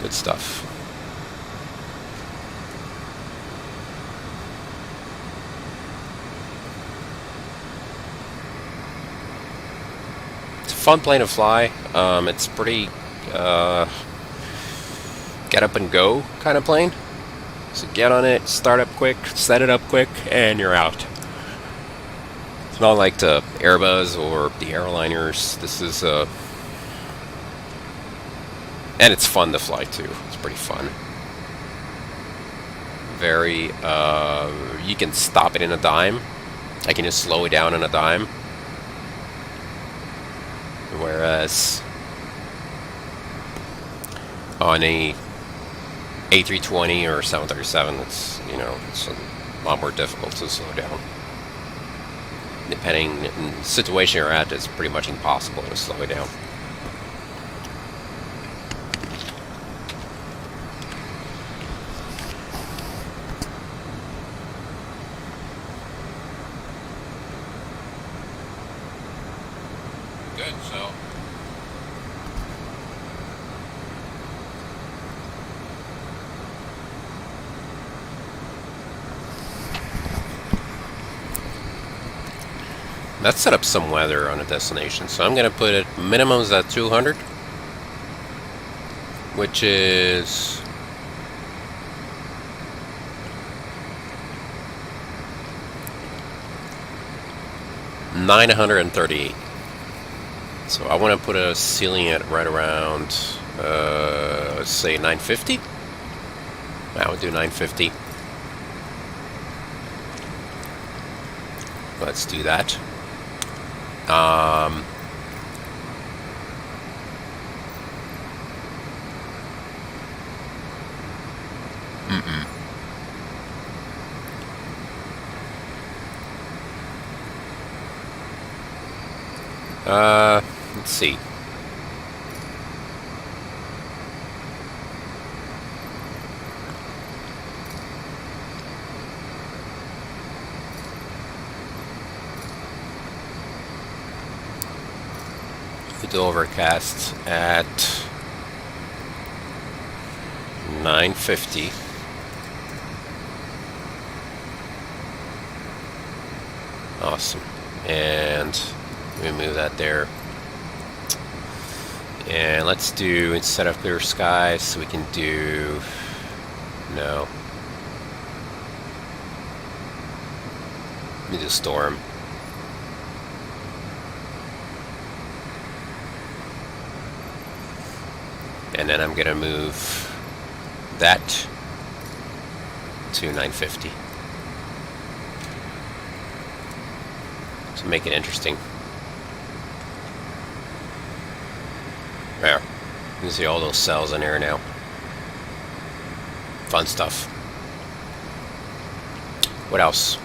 Good stuff. It's a fun plane to fly. It's pretty get up and go kind of plane. So get on it, start up quick, set it up quick, and you're out. It's not like the Airbus or the airliners. This is and it's fun to fly too. It's pretty fun. Very you can stop it in a dime. I can just slow it down in a dime. Whereas on a A320 or 737, it's it's a lot more difficult to slow down. Depending on the situation you're at, it's pretty much impossible to slow it down. Good, so. Let's set up some weather on a destination. So I'm going to put it minimums at 200, which is $938. So I want to put a ceiling at right around, let's say 950. Now we'll do 950. Let's do that. Let's see. We'll do overcast at 950. Awesome. And we move that there. And let's do, instead of clear skies, so we can do, no. Let me do storm. And then I'm gonna move that to 950. To make it interesting. There. You can see all those cells in here now. Fun stuff. What else?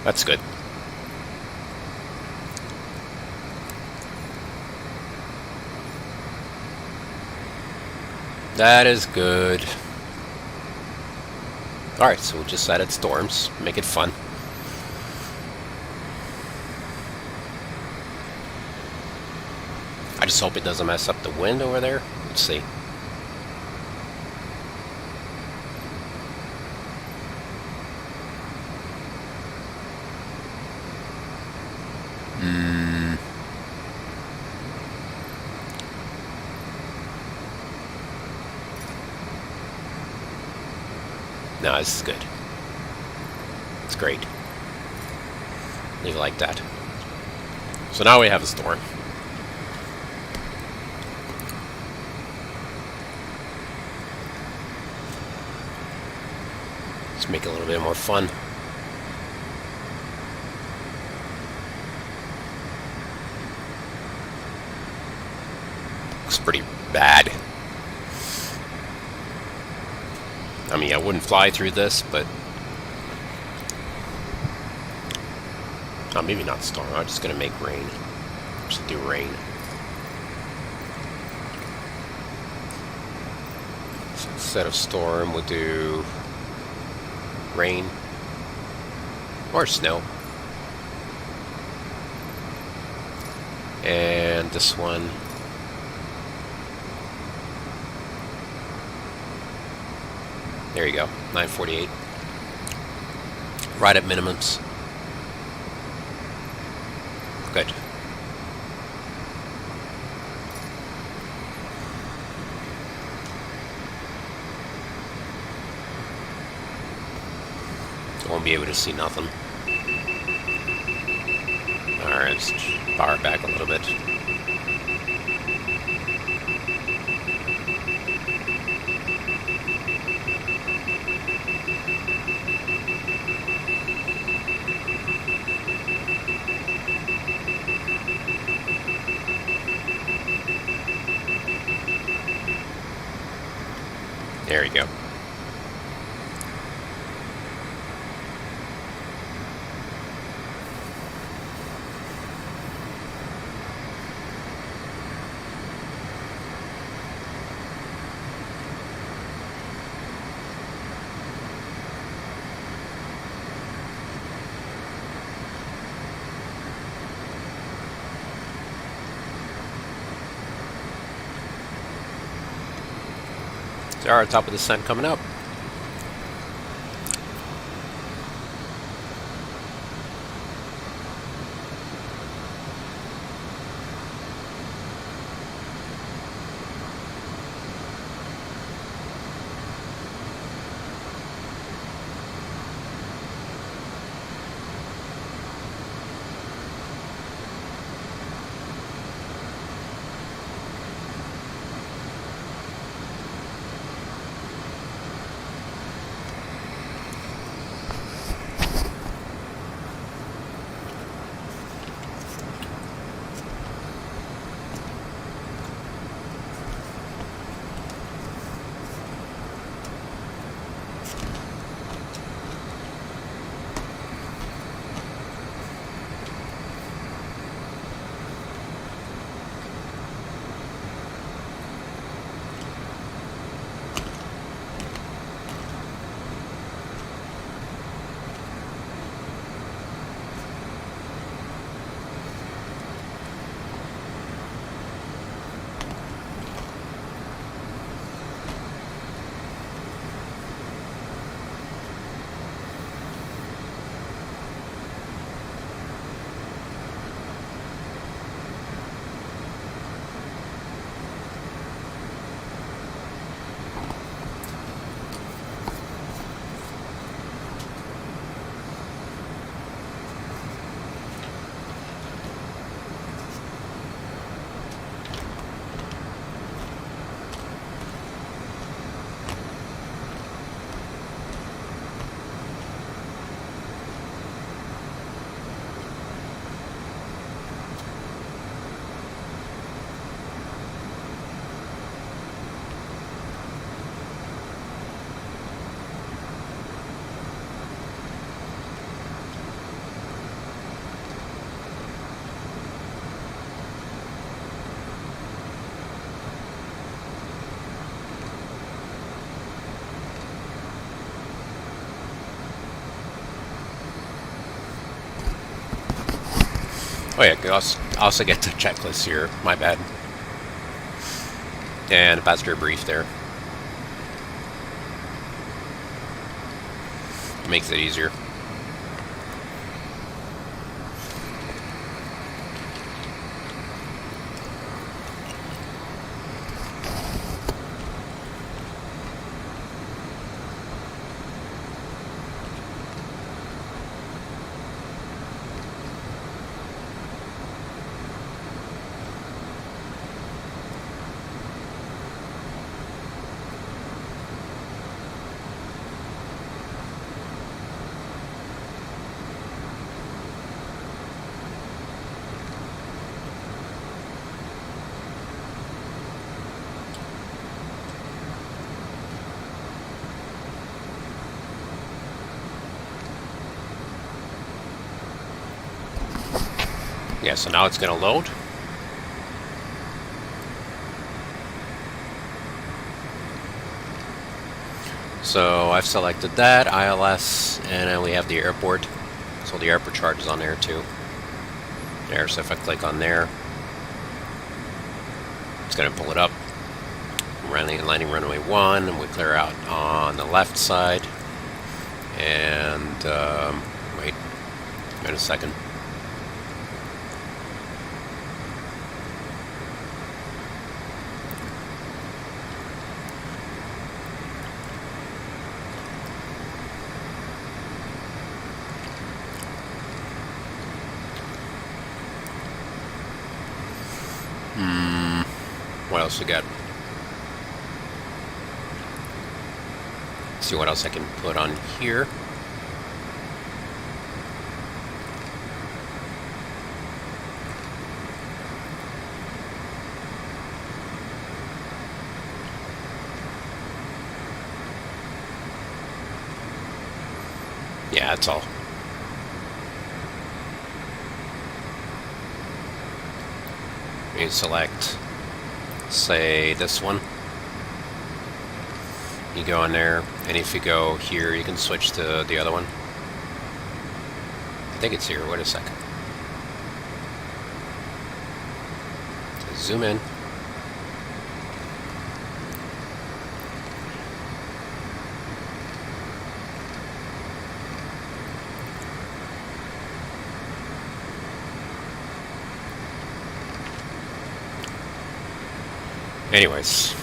That's good. That is good. Alright, so we'll just add storms, make it fun. I just hope it doesn't mess up the wind over there. Let's see. No, this is good. It's great. Leave it like that. So now we have a storm. Let's make it a little bit more fun. Looks pretty bad. I mean, I wouldn't fly through this, but... Oh, maybe not storm. I'm just going to make rain. Just do rain. So instead of storm, we'll do... rain. Or snow. And this one... There you go, 948. Right at minimums. Good. Won't be able to see nothing. Alright, let's power it back a little bit. There you go. There are top of the sun coming up. Oh yeah, you also get the checklist here. My bad. And a passenger brief there. Makes it easier. Yeah, so now it's going to load. So I've selected that, ILS, and then we have the airport. So the airport chart is on there too. There, so if I click on there, it's going to pull it up. Landing runway 1, and we clear out on the left side. And, wait a second. What else we got? See what else I can put on here. Yeah, that's all. You select, say, this one. You go in there, and if you go here, you can switch to the other one. I think it's here. Wait a second. So zoom in. Anyways.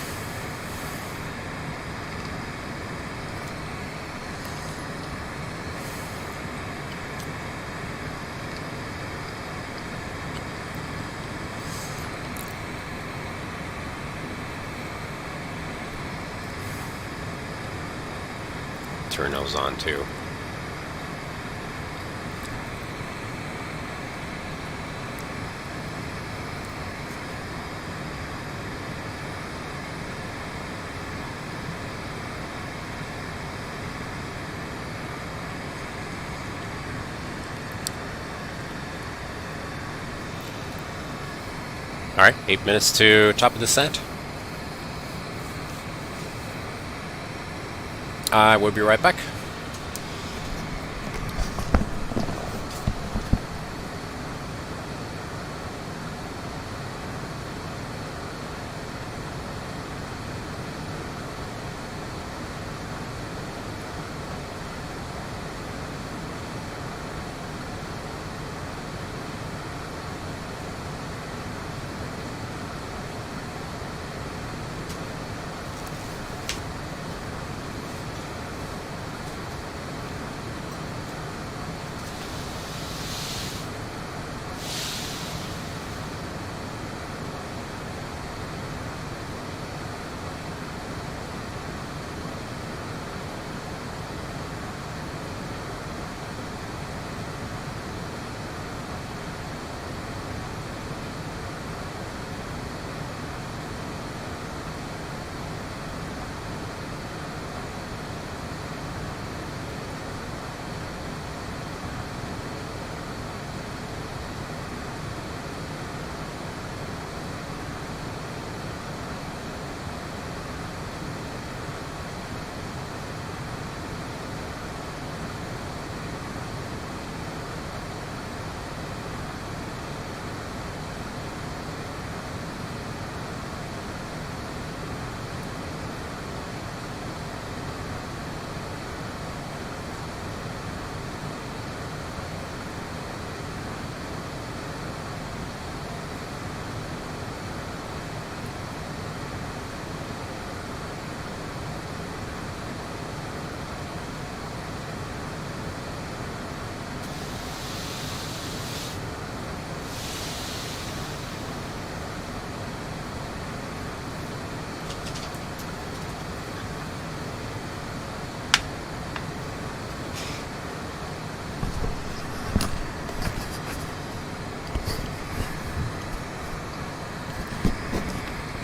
Turn those on too. All right, 8 minutes to top of descent. I will be right back.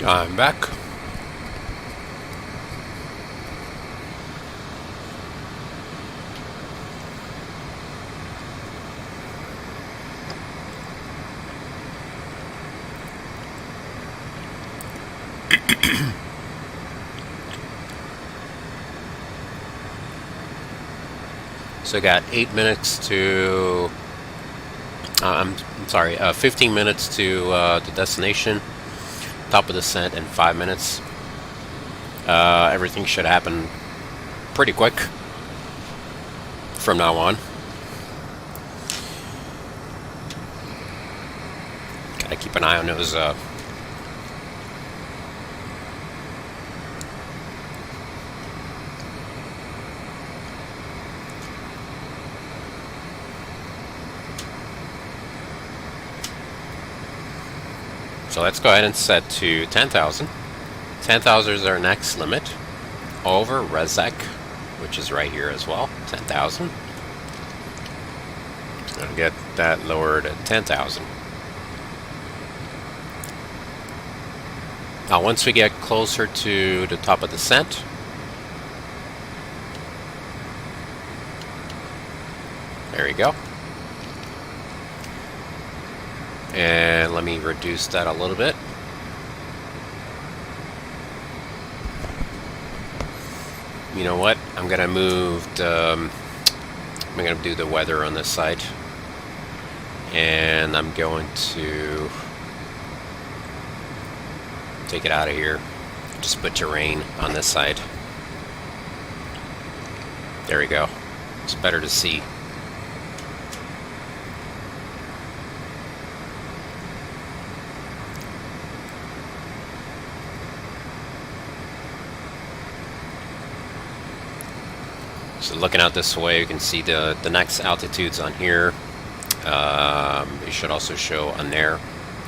I'm back. So I got 8 minutes to, I'm sorry, 15 minutes to the destination, top of descent, and 5 minutes. Everything should happen pretty quick from now on. Gotta keep an eye on those So let's go ahead and set to 10,000. 10,000 is our next limit over Rezek, which is right here as well, 10,000. Just gonna get that lowered at 10,000. Now once we get closer to the top of the descent, there you go. And let me reduce that a little bit. You know what? I'm gonna move the, I'm gonna do the weather on this side, and I'm going to take it out of here. Just put terrain on this side. There we go. It's better to see. So looking out this way, you can see the next altitudes on here. It should also show on there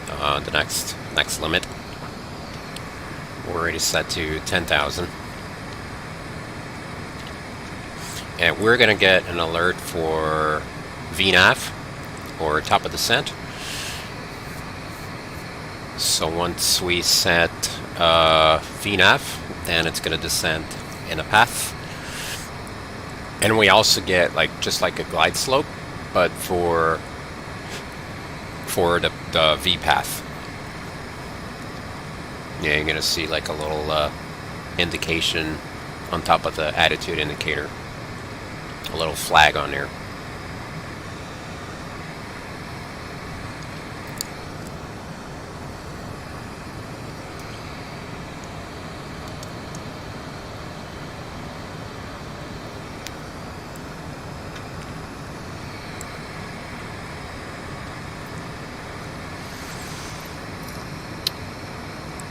the next limit. We're already set to 10,000. And we're going to get an alert for VNAV, or top of descent. So once we set VNAV, then it's going to descend in a path. And we also get just like a glide slope, but for the V path. Yeah, you're gonna see like a little indication on top of the attitude indicator, a little flag on there.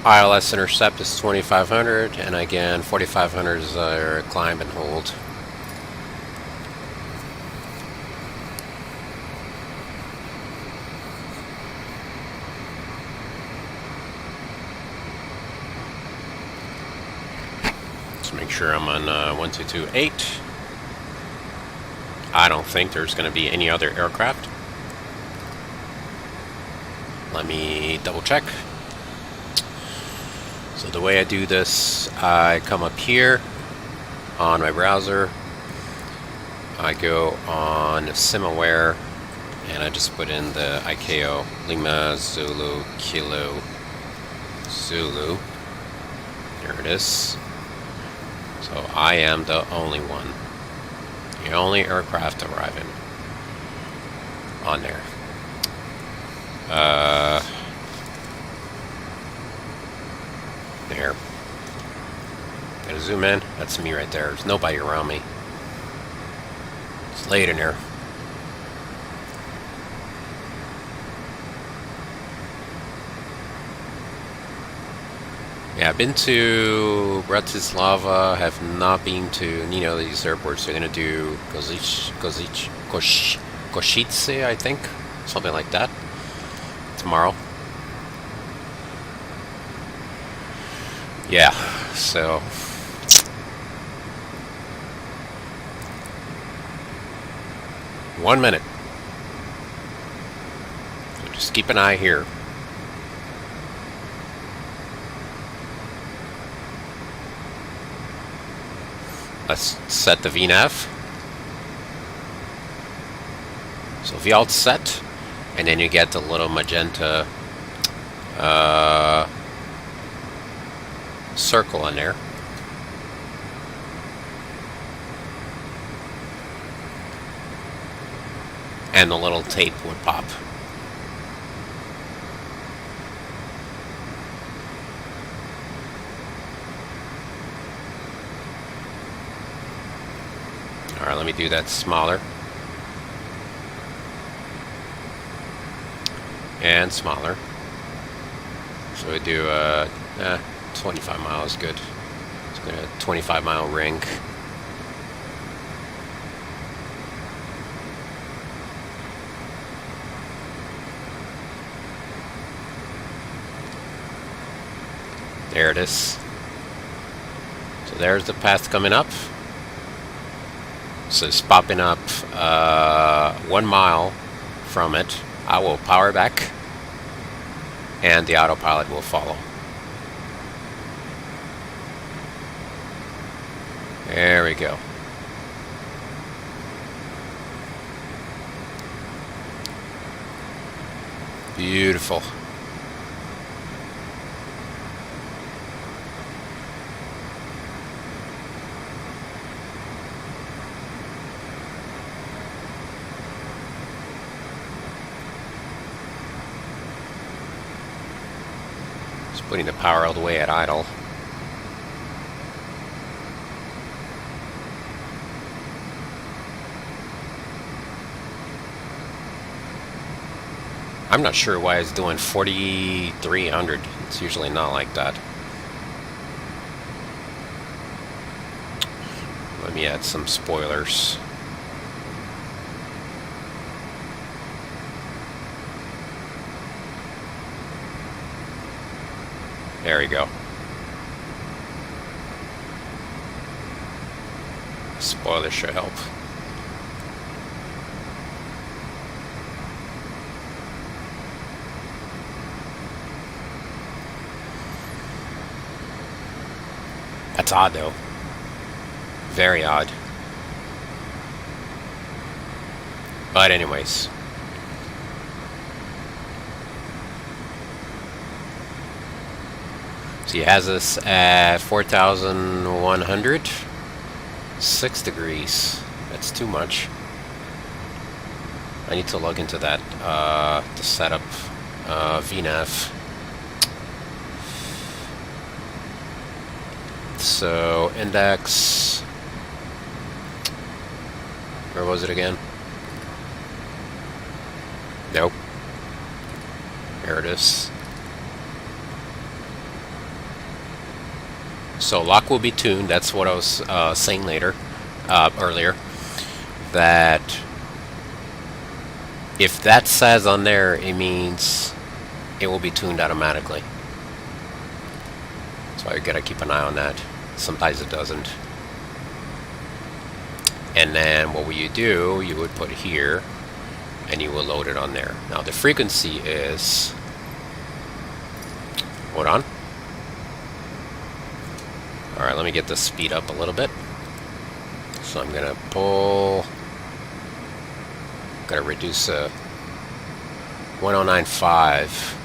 ILS intercept is 2,500, and again 4,500 is our climb and hold. Let's make sure I'm on 1228. I don't think there's going to be any other aircraft. Let me double check. So the way I do this, I come up here on my browser, I go on SimAware, and I just put in the ICAO Lima Zulu Kilo Zulu. There it is. So I am the only one, the only aircraft arriving on there. There. Gotta zoom in. That's me right there. There's nobody around me. It's late in here. Yeah, I've been to Bratislava, have not been to these airports. They're gonna do Košice, I think, something like that, tomorrow. Yeah, so one minute. So just keep an eye here. Let's set the VNAV. So VALT set, and then you get the little magenta circle in there. And the little tape would pop. Alright, let me do that smaller. And smaller. So we do 25 miles, good. It's going to 25-mile ring. There it is. So there's the path coming up. So it's popping up 1 mile from it. I will power back, and the autopilot will follow. There we go. Beautiful. Just putting the power all the way at idle. I'm not sure why it's doing 4,300. It's usually not like that. Let me add some spoilers. There we go. Spoilers should help. That's odd, though. Very odd. But anyways. So he has us at 4,100. 6 degrees. That's too much. I need to log into that to set up VNAV. So index, where was it again? Nope. There it is. So lock will be tuned. That's what I was saying earlier. That if that says on there, it means it will be tuned automatically. So I gotta keep an eye on that. Sometimes it doesn't. And then what will you do? You would put it here, and you will load it on there. Now the frequency is. Hold on. All right, let me get the speed up a little bit. So I'm gonna pull. Gotta reduce 1095.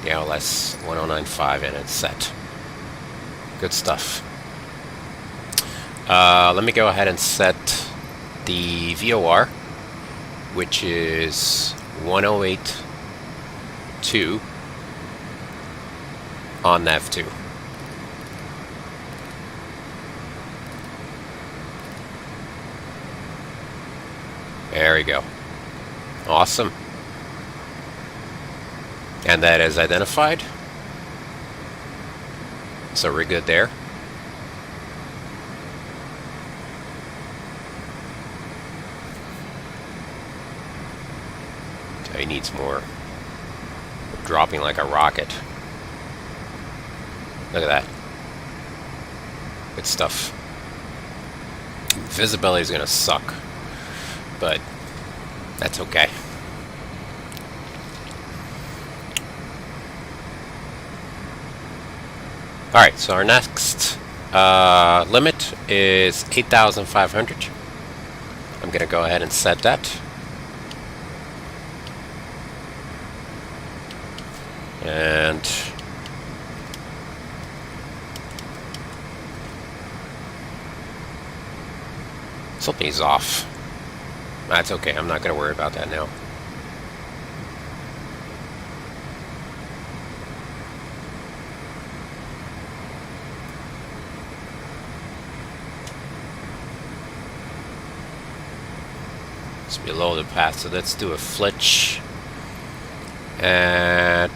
Yeah, less 1095, and it's set. Good stuff. Let me go ahead and set the VOR, which is 108.2 on Nav2. There we go. Awesome. And that is identified. So we're good there. So he needs more. Dropping like a rocket. Look at that. Good stuff. Visibility is gonna suck, but that's okay. Alright, so our next Limit is 8,500. I'm going to go ahead and set that. And something's off. That's okay. I'm not going to worry about that now. It's below the path, so let's do a flitch at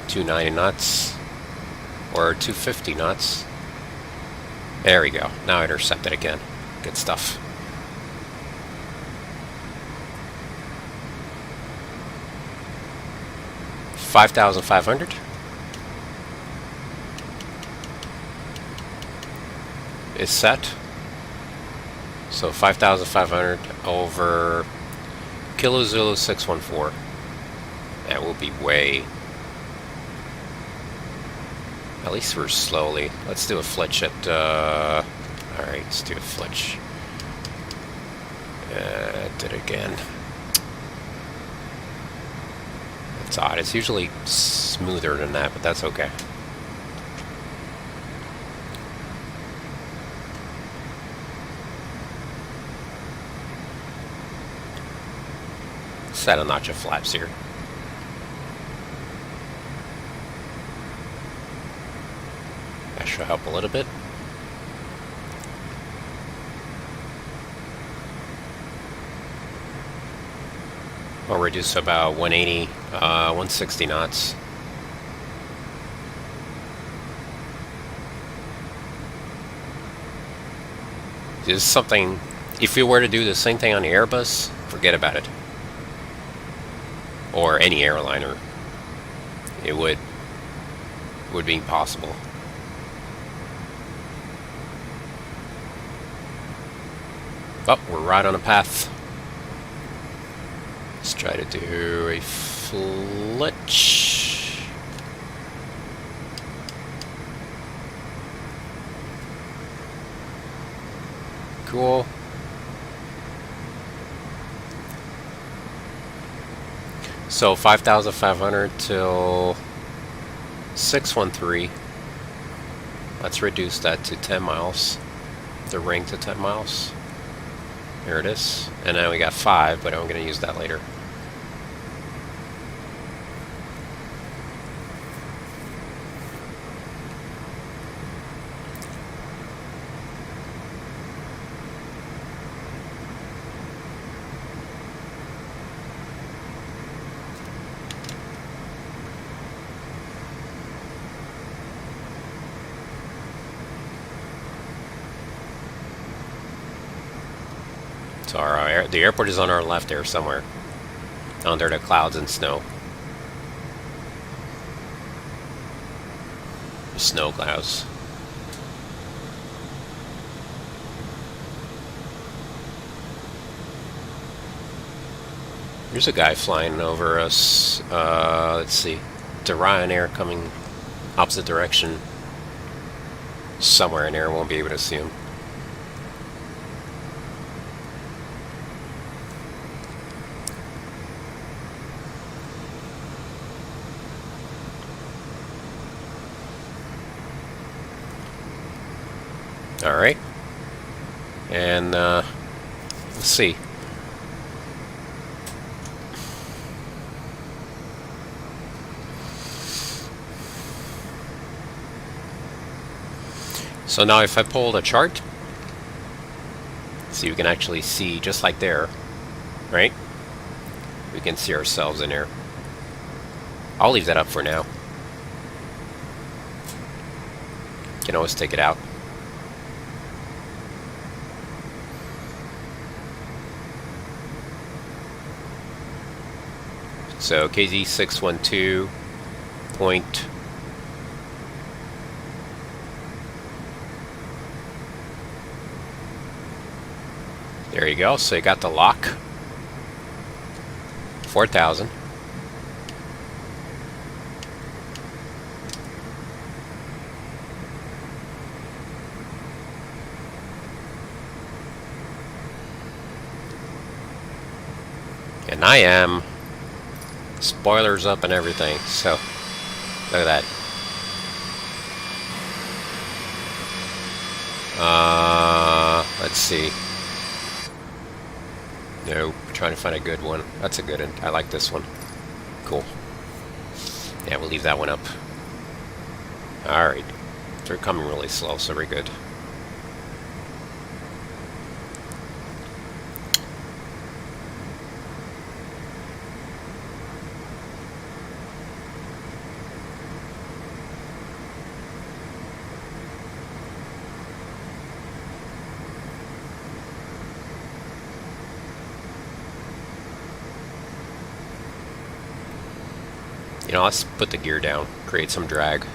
290 knots or 250 knots. There we go. Now I intercept it again. Good stuff. $5,500. Is set. So 5,500 over Kilo Zulu 614. That will be way. At least we're slowly. Let's do a flitch at. Alright, let's do a flitch. Did it again. It's odd. It's usually smoother than that, but that's okay. Set a notch of flaps here. That should help a little bit. I'll reduce to about 180, 160 knots. This is something, if you were to do the same thing on the Airbus, forget about it. Or any airliner, it would be impossible. Oh, we're right on a path. Let's try to do a flitch. Cool. So 5,500 till 613. Let's reduce that to 10 miles. The ring to 10 miles. There it is. And now we got 5, but I'm going to use that later. So the airport is on our left there somewhere, under the clouds and snow. Snow clouds. There's a guy flying over us. Let's see. The Ryanair coming opposite direction. Somewhere in there, won't be able to see him. Alright, and let's see. So now if I pull the chart, see, we can actually see just like there, right? We can see ourselves in there. I'll leave that up for now. You can always take it out. So KZ612 point. There you go. So you got the lock. 4,000. And I am. Spoilers up and everything. So, look at that. Let's see. Nope, trying to find a good one. That's a good one. I like this one. Cool. Yeah, we'll leave that one up. Alright. They're coming really slow, so we're good. You know, let's put the gear down, create some drag.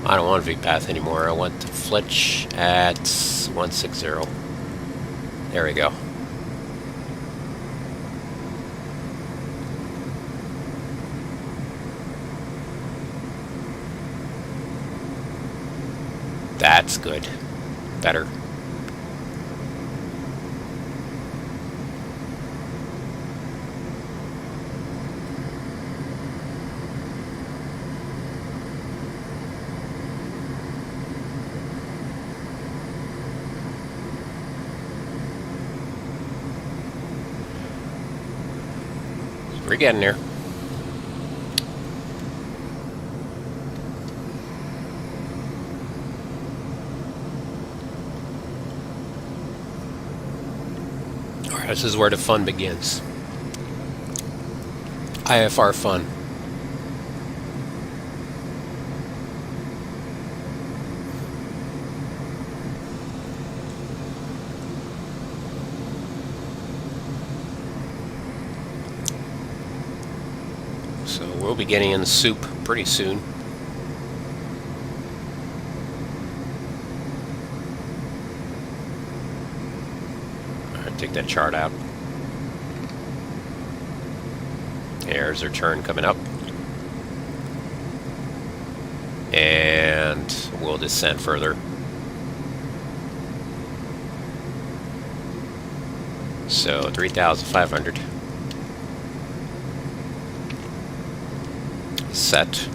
I don't want VPath anymore. I want to Fletch at 160. There we go. That's good. Better. We're getting there. Alright, this is where the fun begins. IFR fun. So we'll be getting in the soup pretty soon. Alright, take that chart out. There's our turn coming up. And we'll descend further. So 3,500. Set.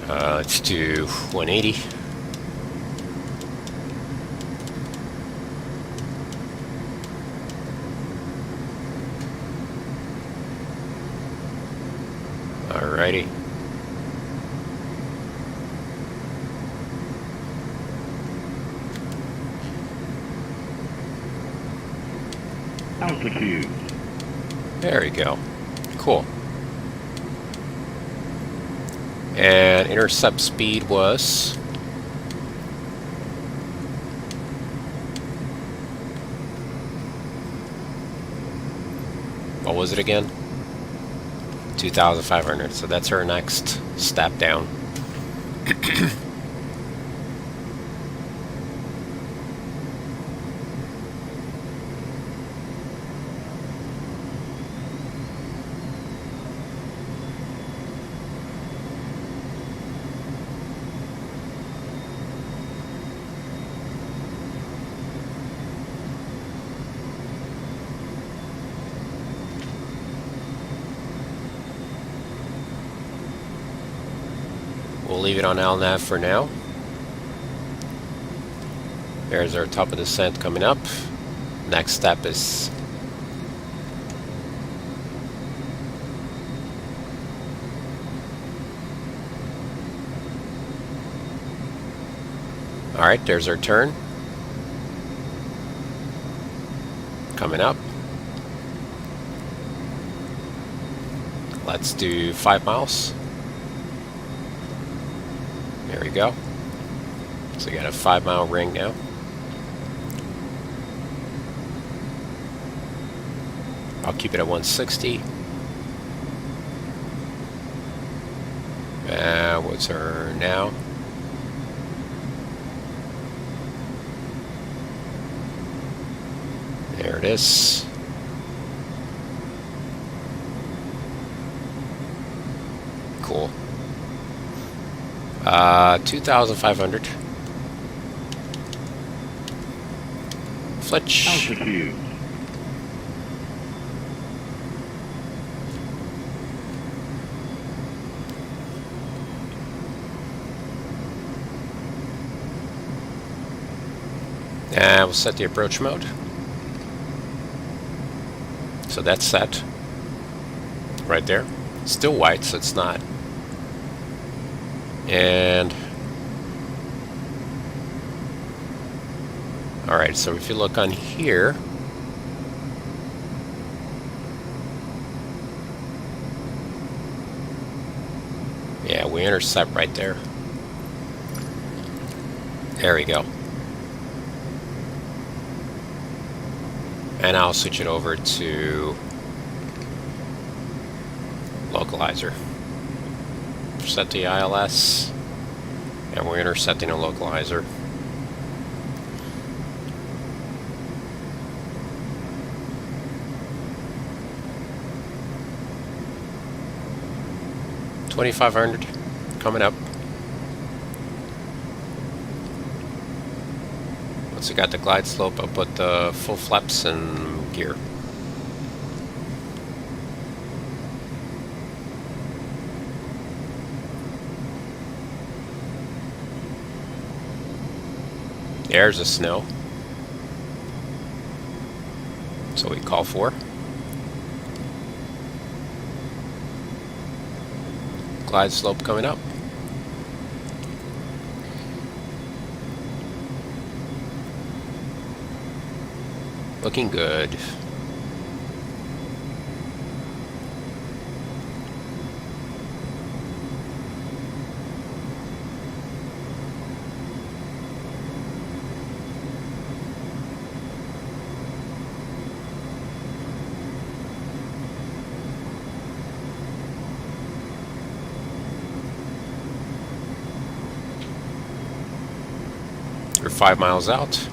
Let's do 180. Alrighty. Altitude. There we go. Cool. And intercept speed was what was it again? 2,500. So that's our next step down. We'll leave it on LNAV for now. There's our top of descent coming up. Next step is alright, there's our turn. Coming up. Let's do 5 miles. There we go. So we got a 5-mile ring now. I'll keep it at 160. What's her now? There it is. Cool. 2,500. Fletch. Altitude. We'll set the approach mode. So that's set. Right there. Still white, so it's not. And alright, so if you look on here, yeah, we intercept right there. There we go. And I'll switch it over to localizer. Set the ILS, and we're intercepting a localizer. $2,500 coming up. Once we got the glide slope, I'll put the full flaps and gear. There's the snow. So we call for. Glide slope coming up. Looking good. We're 5 miles out.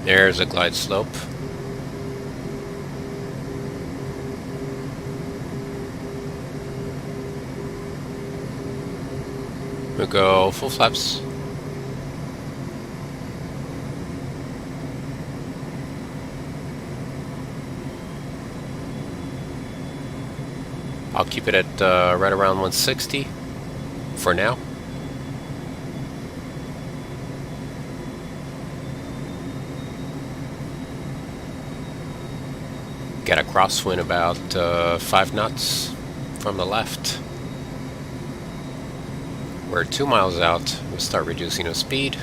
There's a glide slope. We'll go full flaps. I'll keep it at right around 160 for now. Get a crosswind about 5 knots from the left. We're 2 miles out. We'll start reducing the speed.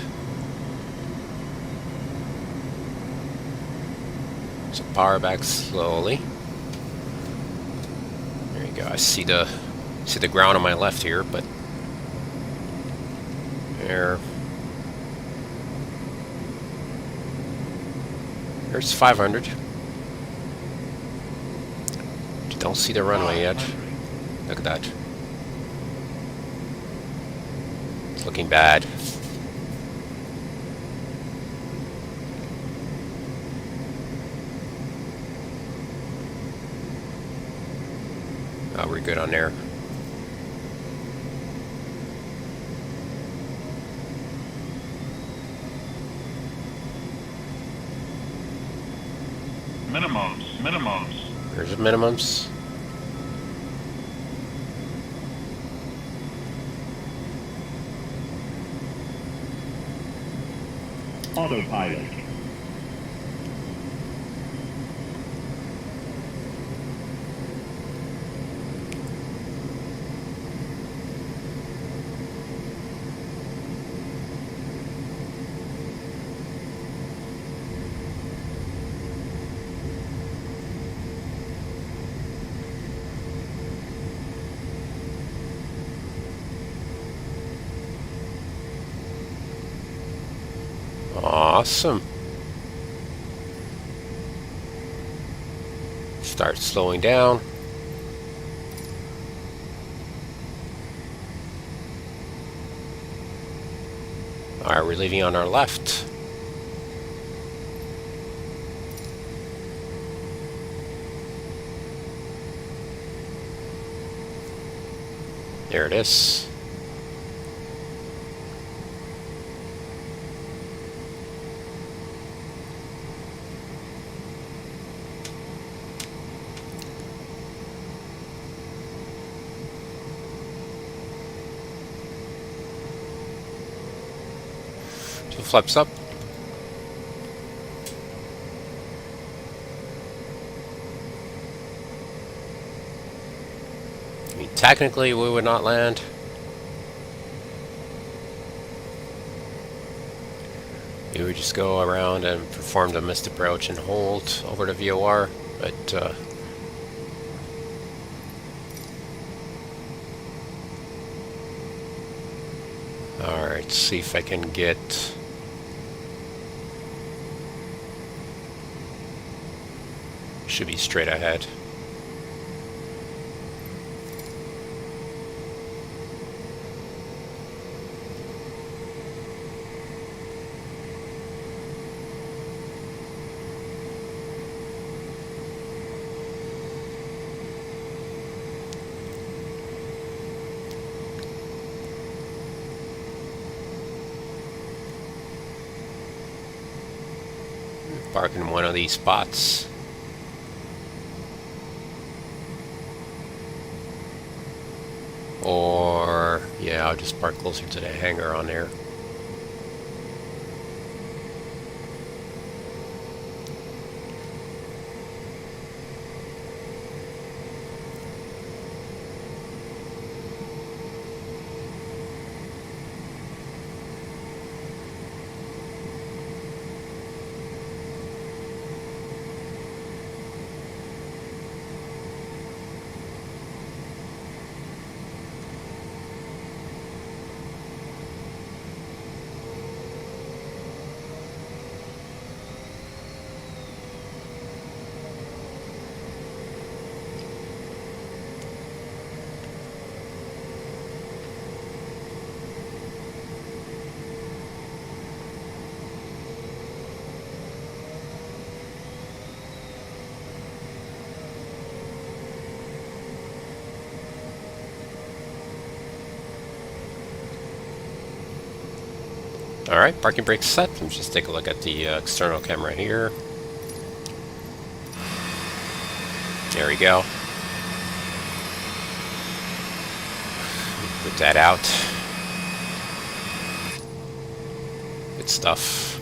So power back slowly. There you go. I see the ground on my left here, but there's 500. Don't see the runway yet. Look at that. It's looking bad. Oh, we're good on there. Minimums. There's the minimums. Autopilot. Awesome. Start slowing down. Alright, we're leaving on our left. There it is. So flaps up. I mean, technically we would not land. We would just go around and perform the missed approach and hold over the VOR, but alright, see if I can get should be straight ahead. Park in one of these spots. Or, yeah, I'll just park closer to the hangar on there. Alright, parking brake set. Let's just take a look at the external camera here. There we go. Put that out. Good stuff.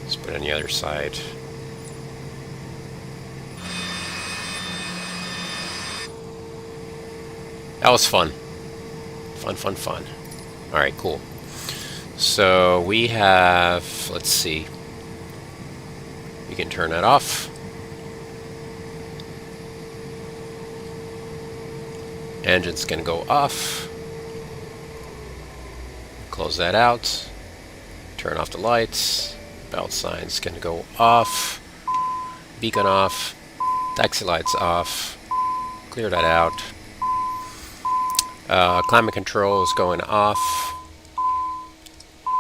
Let's put it on the other side. That was fun. Fun. Alright, cool. So we have, let's see. We can turn that off. Engine's gonna go off. Close that out. Turn off the lights. Belt sign's gonna go off. Beacon off. Taxi lights off. Clear that out. Climate control is going off.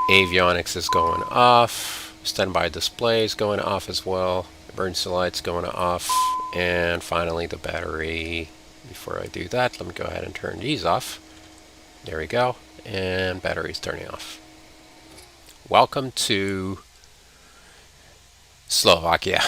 Avionics is going off. Standby display is going off as well. Emergency lights going off. And finally the battery. Before I do that, let me go ahead and turn these off. There we go. And battery's turning off. Welcome to Slovakia.